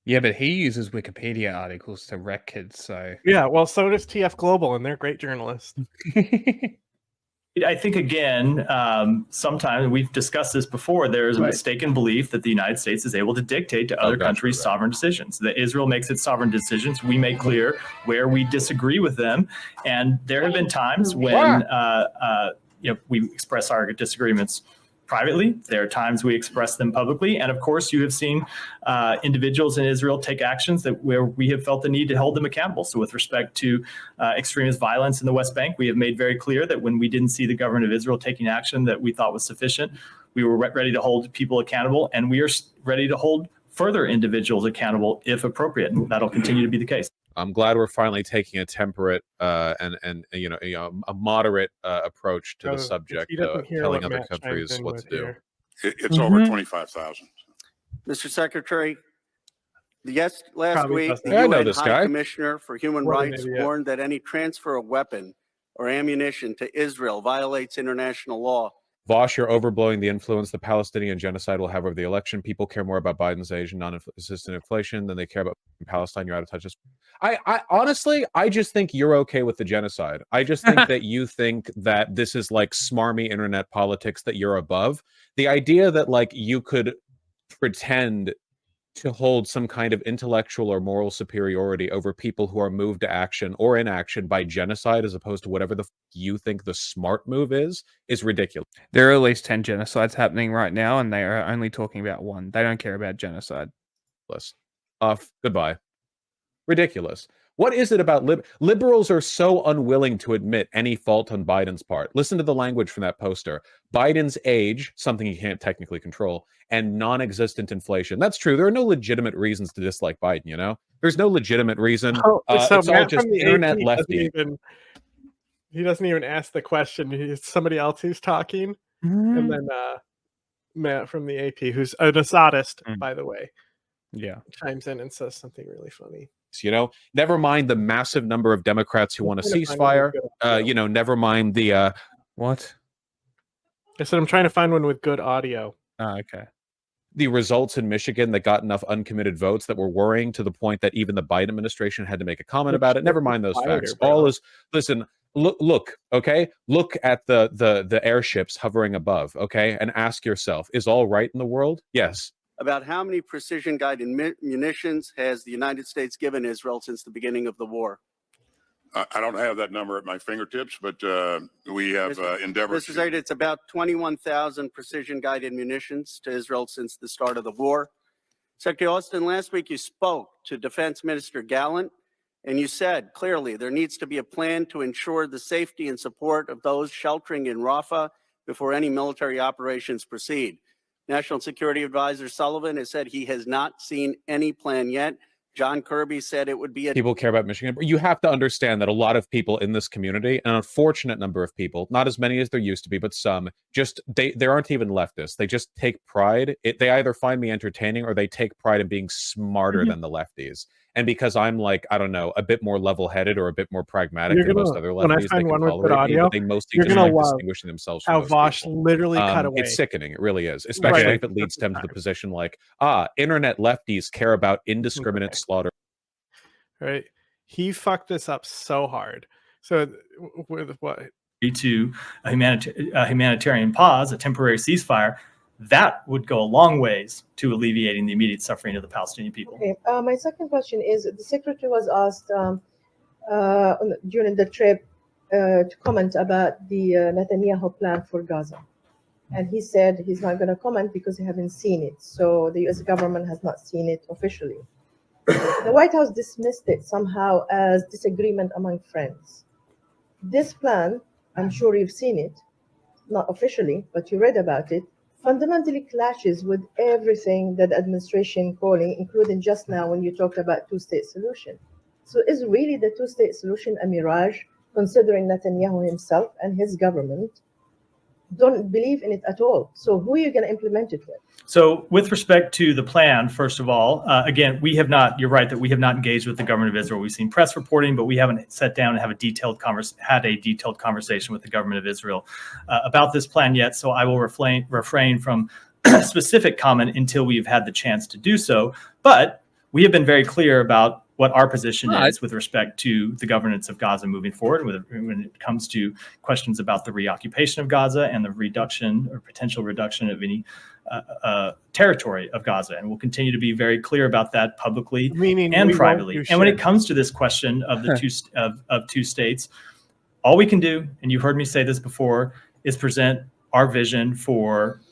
Yeah, but he uses Wikipedia articles to wreck kids, so... Yeah, well, so does TF Global, and they're great journalists. I think, again, sometimes we've discussed this before, there's a mistaken belief that the United States is able to dictate to other countries' sovereign decisions. That Israel makes its sovereign decisions. We make clear where we disagree with them. And there have been times when we express our disagreements privately. There are times we express them publicly. And of course, you have seen individuals in Israel take actions where we have felt the need to hold them accountable. So with respect to extremist violence in the West Bank, we have made very clear that when we didn't see the government of Israel taking action that we thought was sufficient, we were ready to hold people accountable. And we are ready to hold further individuals accountable if appropriate. And that'll continue to be the case. I'm glad we're finally taking a temperate and a moderate approach to the subject, telling other countries what to do. It's over 25,000. Mr. Secretary, last Probably week, the doesn't. I know UN this High guy. Commissioner for Human What an Rights idiot. warned that any transfer of weapon or ammunition to Israel violates international law. Vosh, you're overblowing the influence the Palestinian genocide will have over the election. People care more about Biden's Asian non-assistant inflation than they care about Palestine. You're out of touch. I honestly, I just think you're okay with the genocide. I just think that you think that this is like smarmy internet politics, that you're above. The idea that like you could pretend to hold some kind of intellectual or moral superiority over people who are moved to action or inaction by genocide as opposed to whatever the you think the smart move is ridiculous. There are at least 10 genocides happening right now, and they are only talking about one. They don't care about genocide. Goodbye. Ridiculous. What is it about liberals are so unwilling to admit any fault on Biden's part? Listen to the language from that poster. Biden's age, something he can't technically control, and non-existent inflation. That's true. There are no legitimate reasons to dislike Biden, you know? There's no legitimate reason. So It's all Matt just from the internet AP lefty. He doesn't even ask the question. It's somebody else who's talking. And then Matt from the AP, who's an Assadist, by the way, chimes in and says something really funny. You know, never mind the massive number of Democrats who want a trying to find one ceasefire. with good audio. Never mind the what? I said I'm trying to find one with good audio. Oh, okay. The results in Michigan that got enough uncommitted votes that were worrying to the point that even the Biden administration had to make a comment about it. Never mind those facts. All is listen. Look, okay. Look at the airships hovering above, okay, and ask yourself: is all right in the world? Yes. About how many precision-guided munitions has the United States given Israel since the beginning of the war? I don't have that number at my fingertips, but we have endeavored. Mr. Zaid, it's about 21,000 precision-guided munitions to Israel since the start of the war. Secretary Austin, last week you spoke to Defense Minister Gallant, and you said clearly there needs to be a plan to ensure the safety and support of those sheltering in Rafah before any military operations proceed. National Security Advisor Sullivan has said he has not seen any plan yet. John Kirby said it would be people care about Michigan. You have to understand that a lot of people in this community, an unfortunate number of people, not as many as there used to be, but some, just they aren't even leftists. They just take pride. They either find me entertaining or they take pride in being smarter than the lefties. And because I'm like, I don't know, a bit more level-headed or a bit more pragmatic than most other when I lefties, they find can one with good tolerate me, audio, but they mostly you're just gonna like love distinguishing themselves from how those Vosh people. literally cut away. It's sickening. It really is, especially if it leads them to the position like, internet lefties care about indiscriminate slaughter. Right. He fucked this up so hard. So with what? To a humanitarian pause, a temporary ceasefire, that would go a long ways to alleviating the immediate suffering of the Palestinian people. Okay. My second question is, the secretary was asked during the trip to comment about the Netanyahu plan for Gaza. And he said he's not going to comment because he hasn't seen it. So the U.S. government has not seen it officially. The White House dismissed it somehow as disagreement among friends. This plan, I'm sure you've seen it, not officially, but you read about it, fundamentally clashes with everything that the administration calling, including just now when you talked about two-state solution. So is really the two-state solution a mirage, considering Netanyahu himself and his government don't believe in it at all? So who are you going to implement it with? So with respect to the plan, first of all, again, we have not, you're right that we have not engaged with the government of Israel. We've seen press reporting, but we haven't sat down and have had a detailed conversation with the government of Israel about this plan yet. So I will refrain from specific comment until we've had the chance to do so. But we have been very clear about what our position is with respect to the governance of Gaza moving forward when it comes to questions about the reoccupation of Gaza and the reduction or potential reduction of any territory of Gaza. And we'll continue to be very clear about that publicly and privately. And when it comes to this question of the two states, all we can do, and you've heard me say this before, is present our vision for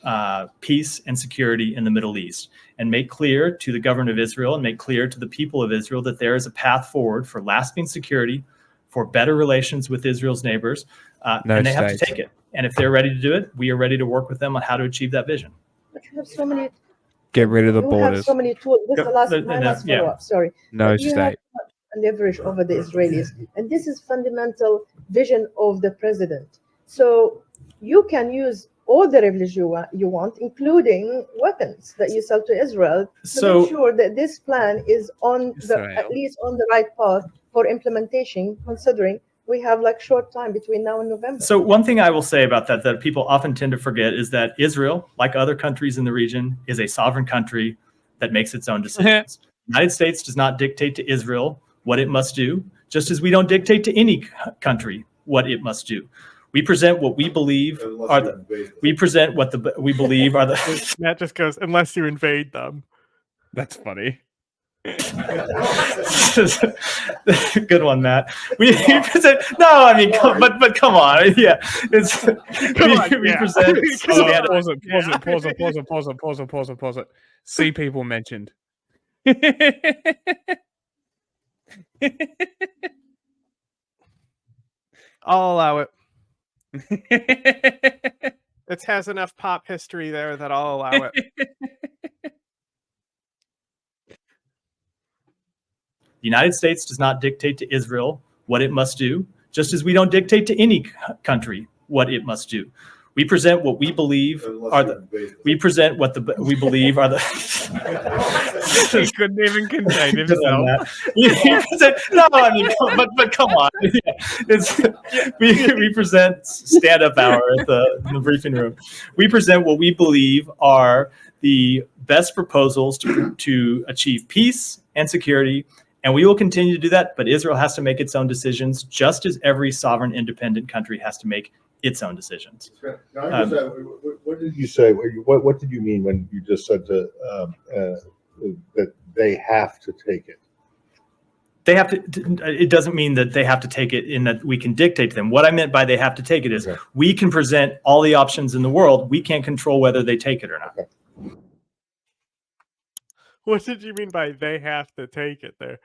peace and security in the Middle East, and make clear to the government of Israel and make clear to the people of Israel that there is a path forward for lasting security, for better relations with Israel's neighbors, and they have to take it. And if they're ready to do it, we are ready to work with them on how to achieve that vision. But you have so many. Get rid of the borders. You have so many tools. This is my last follow-up. Sorry. No state. state. Leverage over the Israelis, and this is fundamental vision of the president. So you can use all the leverage you want, including weapons that you sell to Israel, to make sure that this plan is at least on the right path for implementation, considering we have like short time between now and November. So one thing I will say about that people often tend to forget is that Israel, like other countries in the region, is a sovereign country that makes its own decisions. The United States does not dictate to Israel what it must do, just as we don't dictate to any country what it must do. We present what we believe are the. We present what we believe are the. Matt just goes, unless you invade them. That's funny. Good one, Matt. We present. No, I mean, but come on, yeah. It's we present. Pause it. See people mentioned. I'll allow it. It has enough pop history there that I'll allow it. The United States does not dictate to Israel what it must do, just as we don't dictate to any country what it must do. We present what we believe are the. We present what we believe are the. He couldn't even contain himself. No, I mean, but come on. We present stand-up hour at the briefing room. We present what we believe are the best proposals to achieve peace and security, and we will continue to do that. But Israel has to make its own decisions, just as every sovereign, independent country has to make its own decisions. What did you say? What did you mean when you just said that they have to take it? They have to. It doesn't mean that they have to take it in that we can dictate to them. What I meant by they have to take it is we can present all the options in the world. We can't control whether they take it or not. What did you mean by they have to take it there?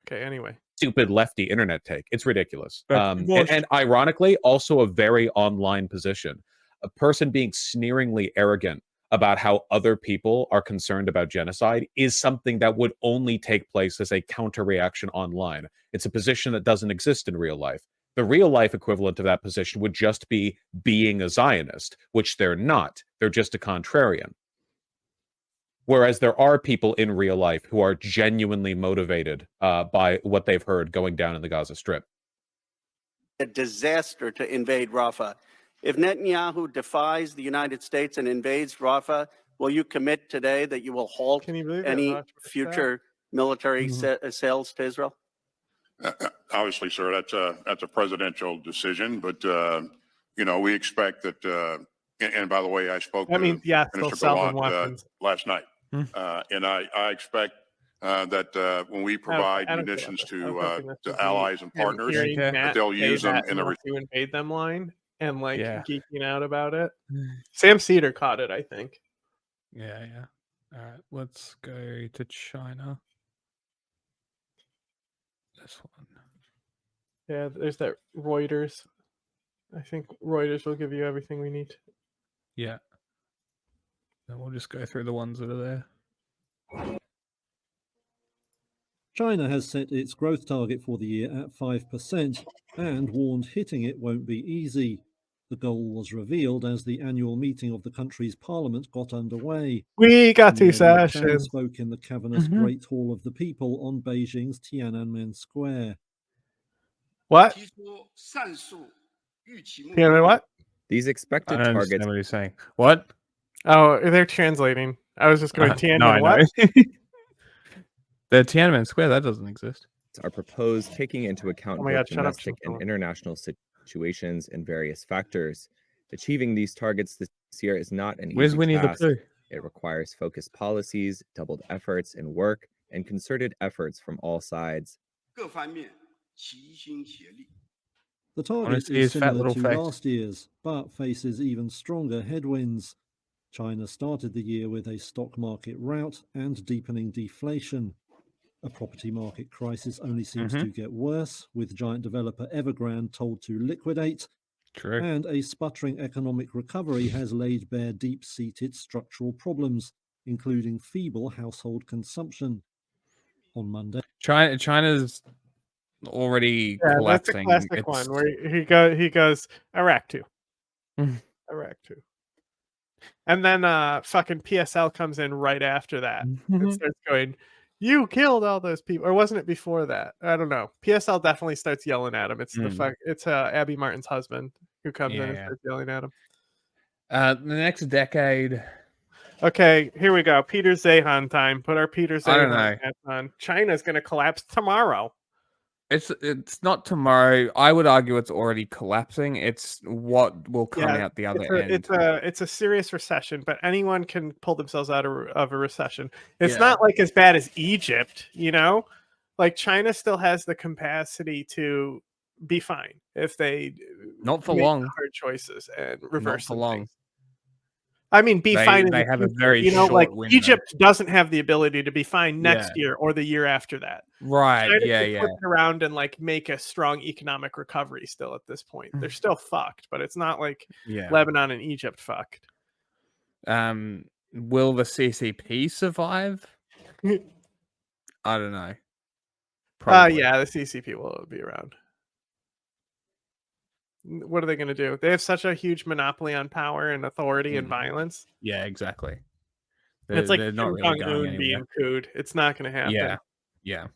Okay, anyway. Stupid lefty internet take. It's ridiculous. And ironically, also a very online position. A person being sneeringly arrogant about how other people are concerned about genocide is something that would only take place as a counter-reaction online. It's a position that doesn't exist in real life. The real life equivalent of that position would just be being a Zionist, which they're not. They're just a contrarian. Whereas there are people in real life who are genuinely motivated by what they've heard going down in the Gaza Strip. A disaster to invade Rafah. If Netanyahu defies the United States and invades Rafah, will you commit today that you will halt any future military sales to Israel? Obviously, sir, that's a presidential decision, but we expect that. And by the way, I spoke to Minister Gallant last night, and I expect that when we provide munitions to allies and partners, that they'll use them in the to invade them line and geeking out about it. Sam Cedar caught it, I think. Yeah. All right, let's go to China. This one. Yeah, there's that Reuters I think Reuters will give you everything we need. Yeah. Then we'll just go through the ones that are there. China has set its growth target for the year at 5% and warned hitting it won't be easy. The goal was revealed as the annual meeting of the country's parliament got underway. We got two Premier Li Qiang sessions. spoke in the cavernous Great Hall of the People on Beijing's Tiananmen Square. What? Tiananmen what? These expected I don't targets. understand what he's saying. What? Oh, they're translating. I was just going Tiananmen no, I what? know. The Tiananmen Square, that doesn't exist. Are proposed taking into account Oh my both God, shut up, domestic and Shimon. international situations and various factors. Achieving these targets this year is not an Where's easy Winnie the task. Pooh? It requires focused policies, doubled efforts in work, and concerted efforts from all sides. The Wanna target see is his fat similar little to face? last year's, but faces even stronger headwinds. China started the year with a stock market rout and deepening deflation. A property market crisis only seems to get worse, with giant developer Evergrande told to liquidate. True. And a sputtering economic recovery has laid bare deep-seated structural problems, including feeble household consumption. On Monday, China's already Yeah, collapsing. that's a classic one where he goes Iraq 2. Iraq 2. And then fucking PSL comes in right after that. It starts going, "You killed all those people," or wasn't it before that? I don't know. PSL definitely starts yelling at him. It's it's Abby Martin's husband who comes in and starts yelling at him. The next decade. Okay, here we go. Peter Zahan time. Put our Peter I don't Zahan know. hat on. China's going to collapse tomorrow. It's not tomorrow. I would argue it's already collapsing. It's what will come out the other end. It's a serious recession, but anyone can pull themselves out of a recession. It's not like as bad as Egypt, you know? Like China still has the capacity to be fine if they Not for make long. hard choices and reverse Not for long. things. I mean, be fine in They the have future. a very you know, like short window. Egypt doesn't have the ability to be fine next Yeah. year or the year after that. Right. China Yeah. can Yeah. flip it around and like make a strong economic recovery still at this point. They're still fucked, but it's not like Yeah. Lebanon and Egypt fucked. Will the CCP survive? I don't know. Probably. Yeah, the CCP will be around. What are they going to do? They have such a huge monopoly on power and authority and violence. Yeah, exactly. It's like they're not Kim really going Jong-un anywhere. being cooed. It's not going to happen. Yeah. Yeah.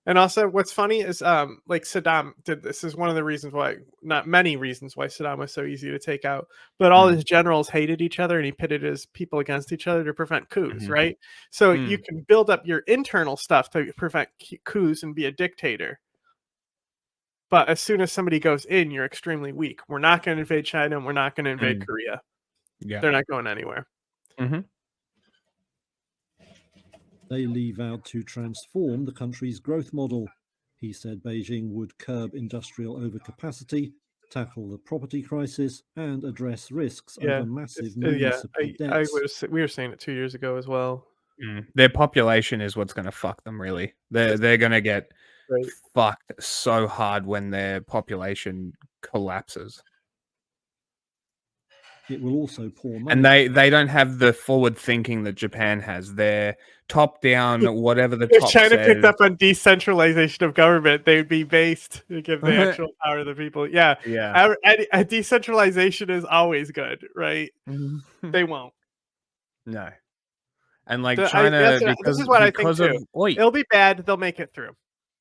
And also, what's funny is, like Saddam did this. Is one of the reasons why, not many reasons why Saddam was so easy to take out. But all his generals hated each other, and he pitted his people against each other to prevent coups. Right. So you can build up your internal stuff to prevent coups and be a dictator. But as soon as somebody goes in, you're extremely weak. We're not going to invade China, and we're not going to invade Korea. Yeah. They're not going anywhere. they leave out to transform the country's growth model. He said Beijing would curb industrial overcapacity, tackle the property crisis, and address risks over massive municipal debts. We were saying it 2 years ago as well. Their population is what's going to fuck them, really. They're going to get fucked so hard when their population collapses. It will also pour money. And they don't have the forward thinking that Japan has. They're top down, whatever the If top China says. picked up on decentralization of government, they would be based to give the actual power to the people. Yeah. A decentralization is always good, right? They won't. No. And like China, this is what I think too. It'll be bad. They'll make it through.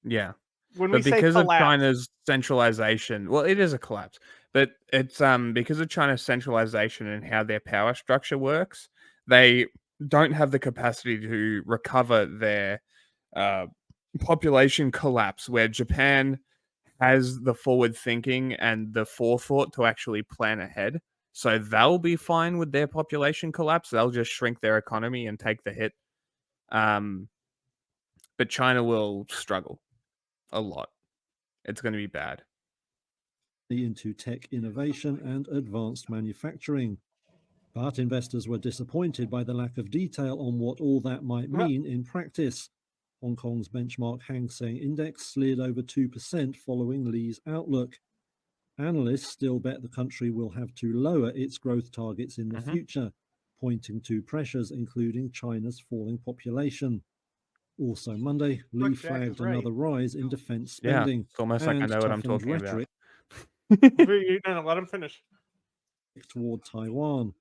Yeah. When but we say because of collapse, China's centralization, well, it is a collapse, but it's because of China's centralization and how their power structure works, they don't have the capacity to recover their population collapse, where Japan has the forward thinking and the forethought to actually plan ahead. So they'll be fine with their population collapse. They'll just shrink their economy and take the hit. But China will struggle a lot. It's going to be bad. Into tech innovation and advanced manufacturing. But investors were disappointed by the lack of detail on what all that might mean in practice. Hong Kong's benchmark Hang Seng Index slid over 2% following Lee's outlook. Analysts still bet the country will have to lower its growth targets in the future, pointing to pressures including China's falling population. Also Monday, Lee flagged another rise in defense spending. It's almost like I know what I'm talking rhetoric No, let him finish. Toward Taiwan.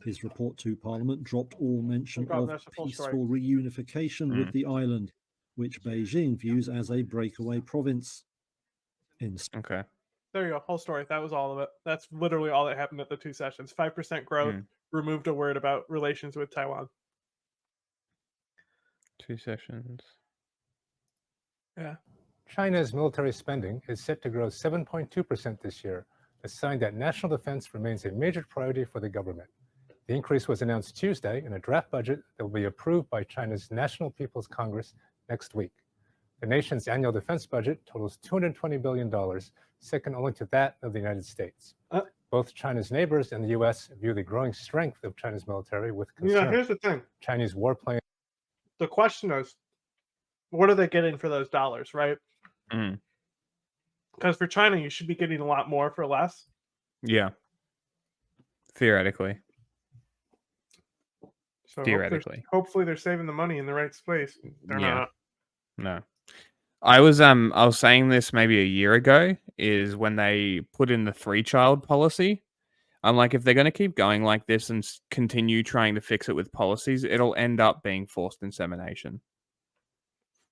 His report to Parliament dropped all mention of peaceful reunification with the island, which Beijing views as a breakaway province. Okay. There you go. Whole story. That was all of it. That's literally all that happened at the 2 sessions. 5% growth, removed a word about relations with Taiwan. 2 sessions. Yeah. China's military spending is set to grow 7.2% this year, a sign that national defense remains a major priority for the government. The increase was announced Tuesday in a draft budget that will be approved by China's National People's Congress next week. The nation's annual defense budget totals $220 billion, second only to that of the United States. Both China's neighbors and the U.S. view the growing strength of China's military with concern. Yeah, here's the thing. Chinese warplanes. The question is, what are they getting for those dollars, right? Because for China, you should be getting a lot more for less. Yeah. Theoretically. So Theoretically. hopefully they're saving the money in the right place. They're not. No. I was saying this maybe a year ago, is when they put in the 3-child policy. I'm like, if they're going to keep going like this and continue trying to fix it with policies, it'll end up being forced insemination.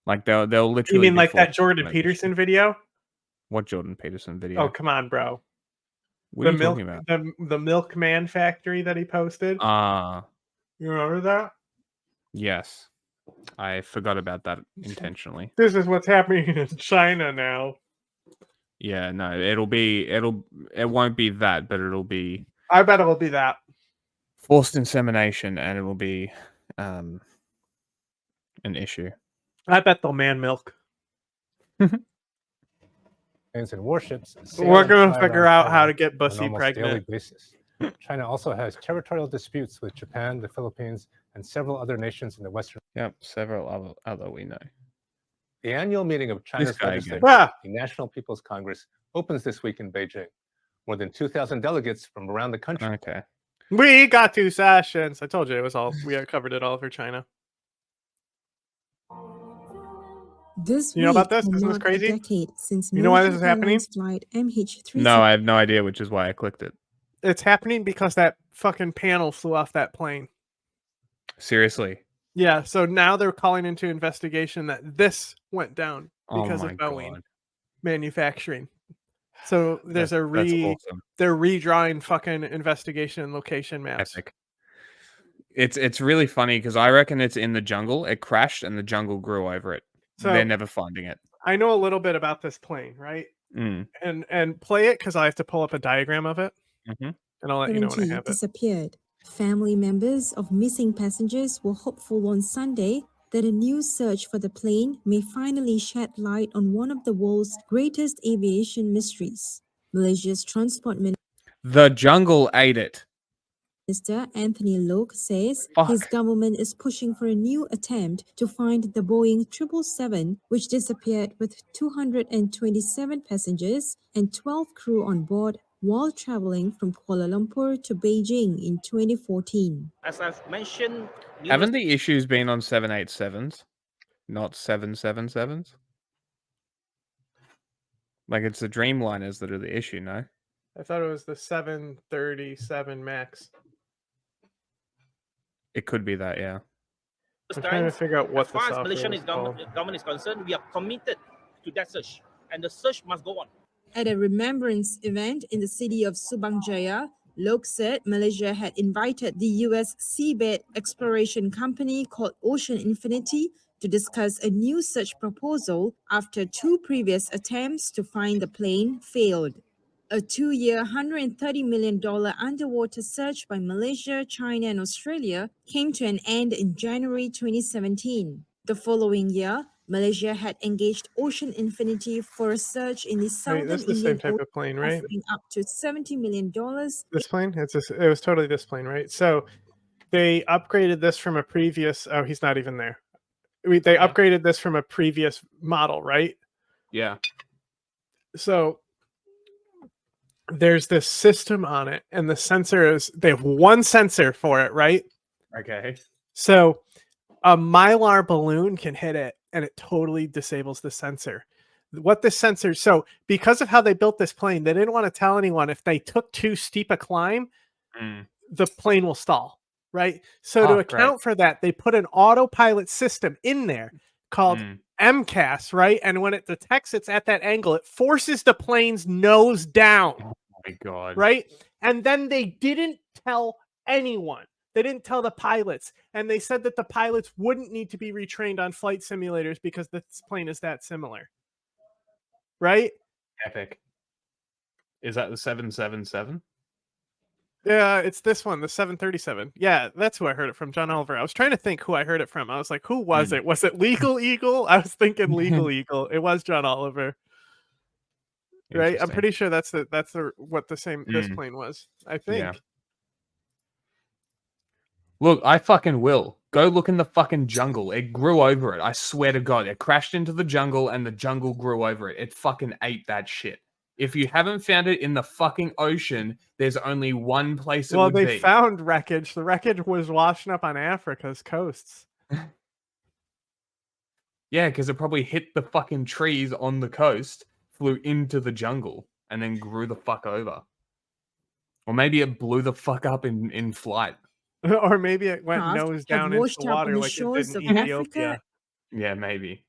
Like they'll literally. You mean like that Jordan Peterson video? What Jordan Peterson video? Oh, come on, bro. What are you talking about? The Milkman factory that he posted. You remember that? Yes. I forgot about that intentionally. This is what's happening in China now. Yeah, no, it won't be that, but it'll be. I bet it'll be that. Forced insemination, and it'll be an issue. I bet they'll man milk. And warships. We're going to figure out how to get Bussy pregnant. China also has territorial disputes with Japan, the Philippines, and several other nations in the Western. Yep, several other we know. The annual meeting of China's legislature, the National People's Congress, opens this week in Beijing. More than 2,000 delegates from around the country. Okay. We got 2 sessions. I told you it was all. We covered it all for China. This you know about this? Isn't this crazy? You know why this is happening? No, I have no idea, which is why I clicked it. It's happening because that fucking panel flew off that plane. Seriously? Yeah, so now they're calling into investigation that this went down because of Boeing manufacturing. So there's they're redrawing fucking investigation location maps. Epic. It's really funny because I reckon it's in the jungle. It crashed and the jungle grew over it. So they're never finding it. I know a little bit about this plane, right? And play it because I have to pull up a diagram of it. And I'll let you know when I have it. Disappeared. Family members of missing passengers were hopeful on Sunday that a new search for the plane may finally shed light on one of the world's greatest aviation mysteries. Malaysia's transport minister. The jungle ate it. Minister Anthony Loke says his government is pushing for a new attempt to find the Boeing 777, which disappeared with 227 passengers and 12 crew on board while traveling from Kuala Lumpur to Beijing in 2014. As I've mentioned, haven't the issues been on 787s, not 777s? Like it's the Dreamliners that are the issue, no? I thought it was the 737 MAX. It could be that, yeah. I'm trying to figure out what as far as Malaysian government is concerned, we are committed to that search, and the search must go on. At a remembrance event in the city of Subang Jaya, Loke said Malaysia had invited the U.S. seabed exploration company called Ocean Infinity to discuss a new search proposal after 2 previous attempts to find the plane failed. A 2-year, $130 million underwater search by Malaysia, China, and Australia came to an end in January 2017. The following year, Malaysia had engaged Ocean Infinity for a search in the southern this is the Indian same type of plane, right? offering up to $70 million. This plane? It was totally this plane, right? So they upgraded this from a previous. Oh, he's not even there. They upgraded this from a previous model, right? Yeah. So there's this system on it, and the sensor is, they have one sensor for it, right? Okay. So a Mylar balloon can hit it and it totally disables the sensor. What the sensor, so because of how they built this plane, they didn't want to tell anyone if they took too steep a climb, the plane will stall, right? So to account for that, they put an autopilot system in there called MCAS, right? And when it detects it's at that angle, it forces the plane's nose down. Oh my God. Right? And then they didn't tell anyone. They didn't tell the pilots. And they said that the pilots wouldn't need to be retrained on flight simulators because this plane is that similar. Right? Epic. Is that the 777? Yeah, it's this one, the 737. Yeah, that's who I heard it from, John Oliver. I was trying to think who I heard it from. I was like, who was it? Was it Legal Eagle? I was thinking Legal Eagle. It was John Oliver. Right? I'm pretty sure that's what the same this plane was. I think. Yeah. Look, I fucking will. Go look in the fucking jungle. It grew over it. I swear to God. It crashed into the jungle and the jungle grew over it. It fucking ate that shit. If you haven't found it in the fucking ocean, there's only one place it would be. Well, they found wreckage. The wreckage was washing up on Africa's coasts. Yeah, because it probably hit the fucking trees on the coast, flew into the jungle, and then grew the fuck over. Or maybe it blew the fuck up in flight. Or maybe it went nose down into the water like it did in Ethiopia. Yeah, maybe.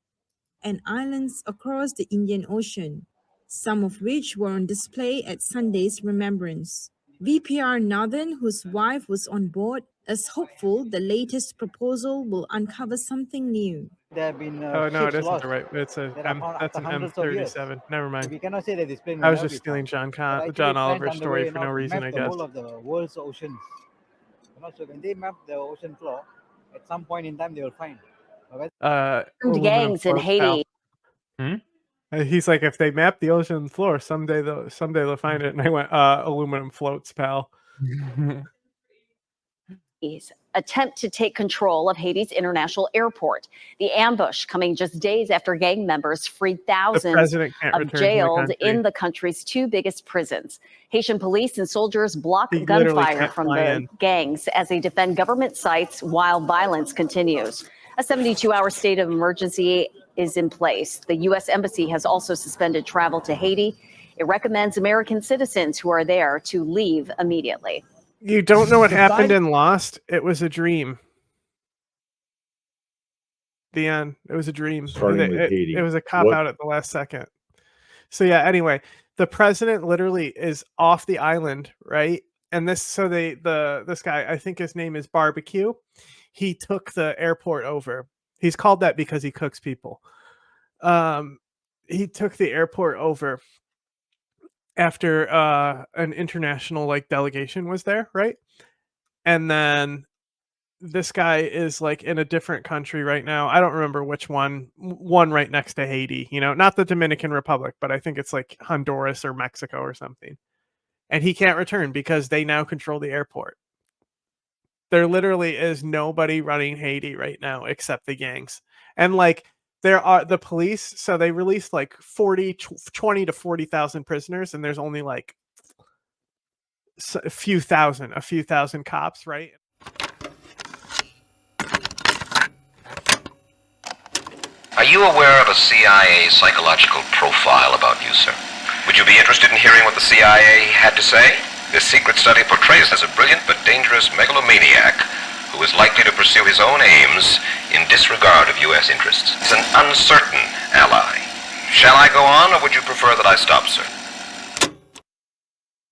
And islands across the Indian Ocean, some of which were on display at Sunday's Remembrance. VPR Nathan, whose wife was on board, is hopeful the latest proposal will uncover something new. There have been oh no, it isn't lost. the right. It's a that's an M37. Never mind. We cannot say that this plane I was just stealing John Oliver's story for no reason, I guess. The whole of the world's oceans. So when they map the ocean floor, at some point in time they will find. Gangs in Haiti. He's like, if they map the ocean floor, someday they'll find it. And I went, aluminum floats, pal. Attempt to take control of Haiti's international airport. The ambush coming just days after gang members freed thousands of jailed in the country's two biggest prisons. Haitian police and soldiers block gunfire from the gangs as they defend government sites while violence continues. A 72-hour state of emergency is in place. The U.S. Embassy has also suspended travel to Haiti. It recommends American citizens who are there to leave immediately. You don't know what happened in Lost? It was a dream. The end. It was a dream. It was a cop out at the last second. So yeah, anyway, the president literally is off the island, right? And this guy, I think his name is Barbecue. He took the airport over. He's called that because he cooks people. He took the airport over after an international delegation was there, right? And then this guy is in a different country right now. I don't remember which one right next to Haiti, not the Dominican Republic, but I think it's Honduras or Mexico or something. And he can't return because they now control the airport. There literally is nobody running Haiti right now except the gangs. And there are the police, so they released 20 to 40,000 prisoners, and there's only a few thousand cops, right? Are you aware of a CIA psychological profile about you, sir? Would you be interested in hearing what the CIA had to say? This secret study portrays as a brilliant but dangerous megalomaniac who is likely to pursue his own aims in disregard of U.S. interests. He's an uncertain ally. Shall I go on, or would you prefer that I stop, sir?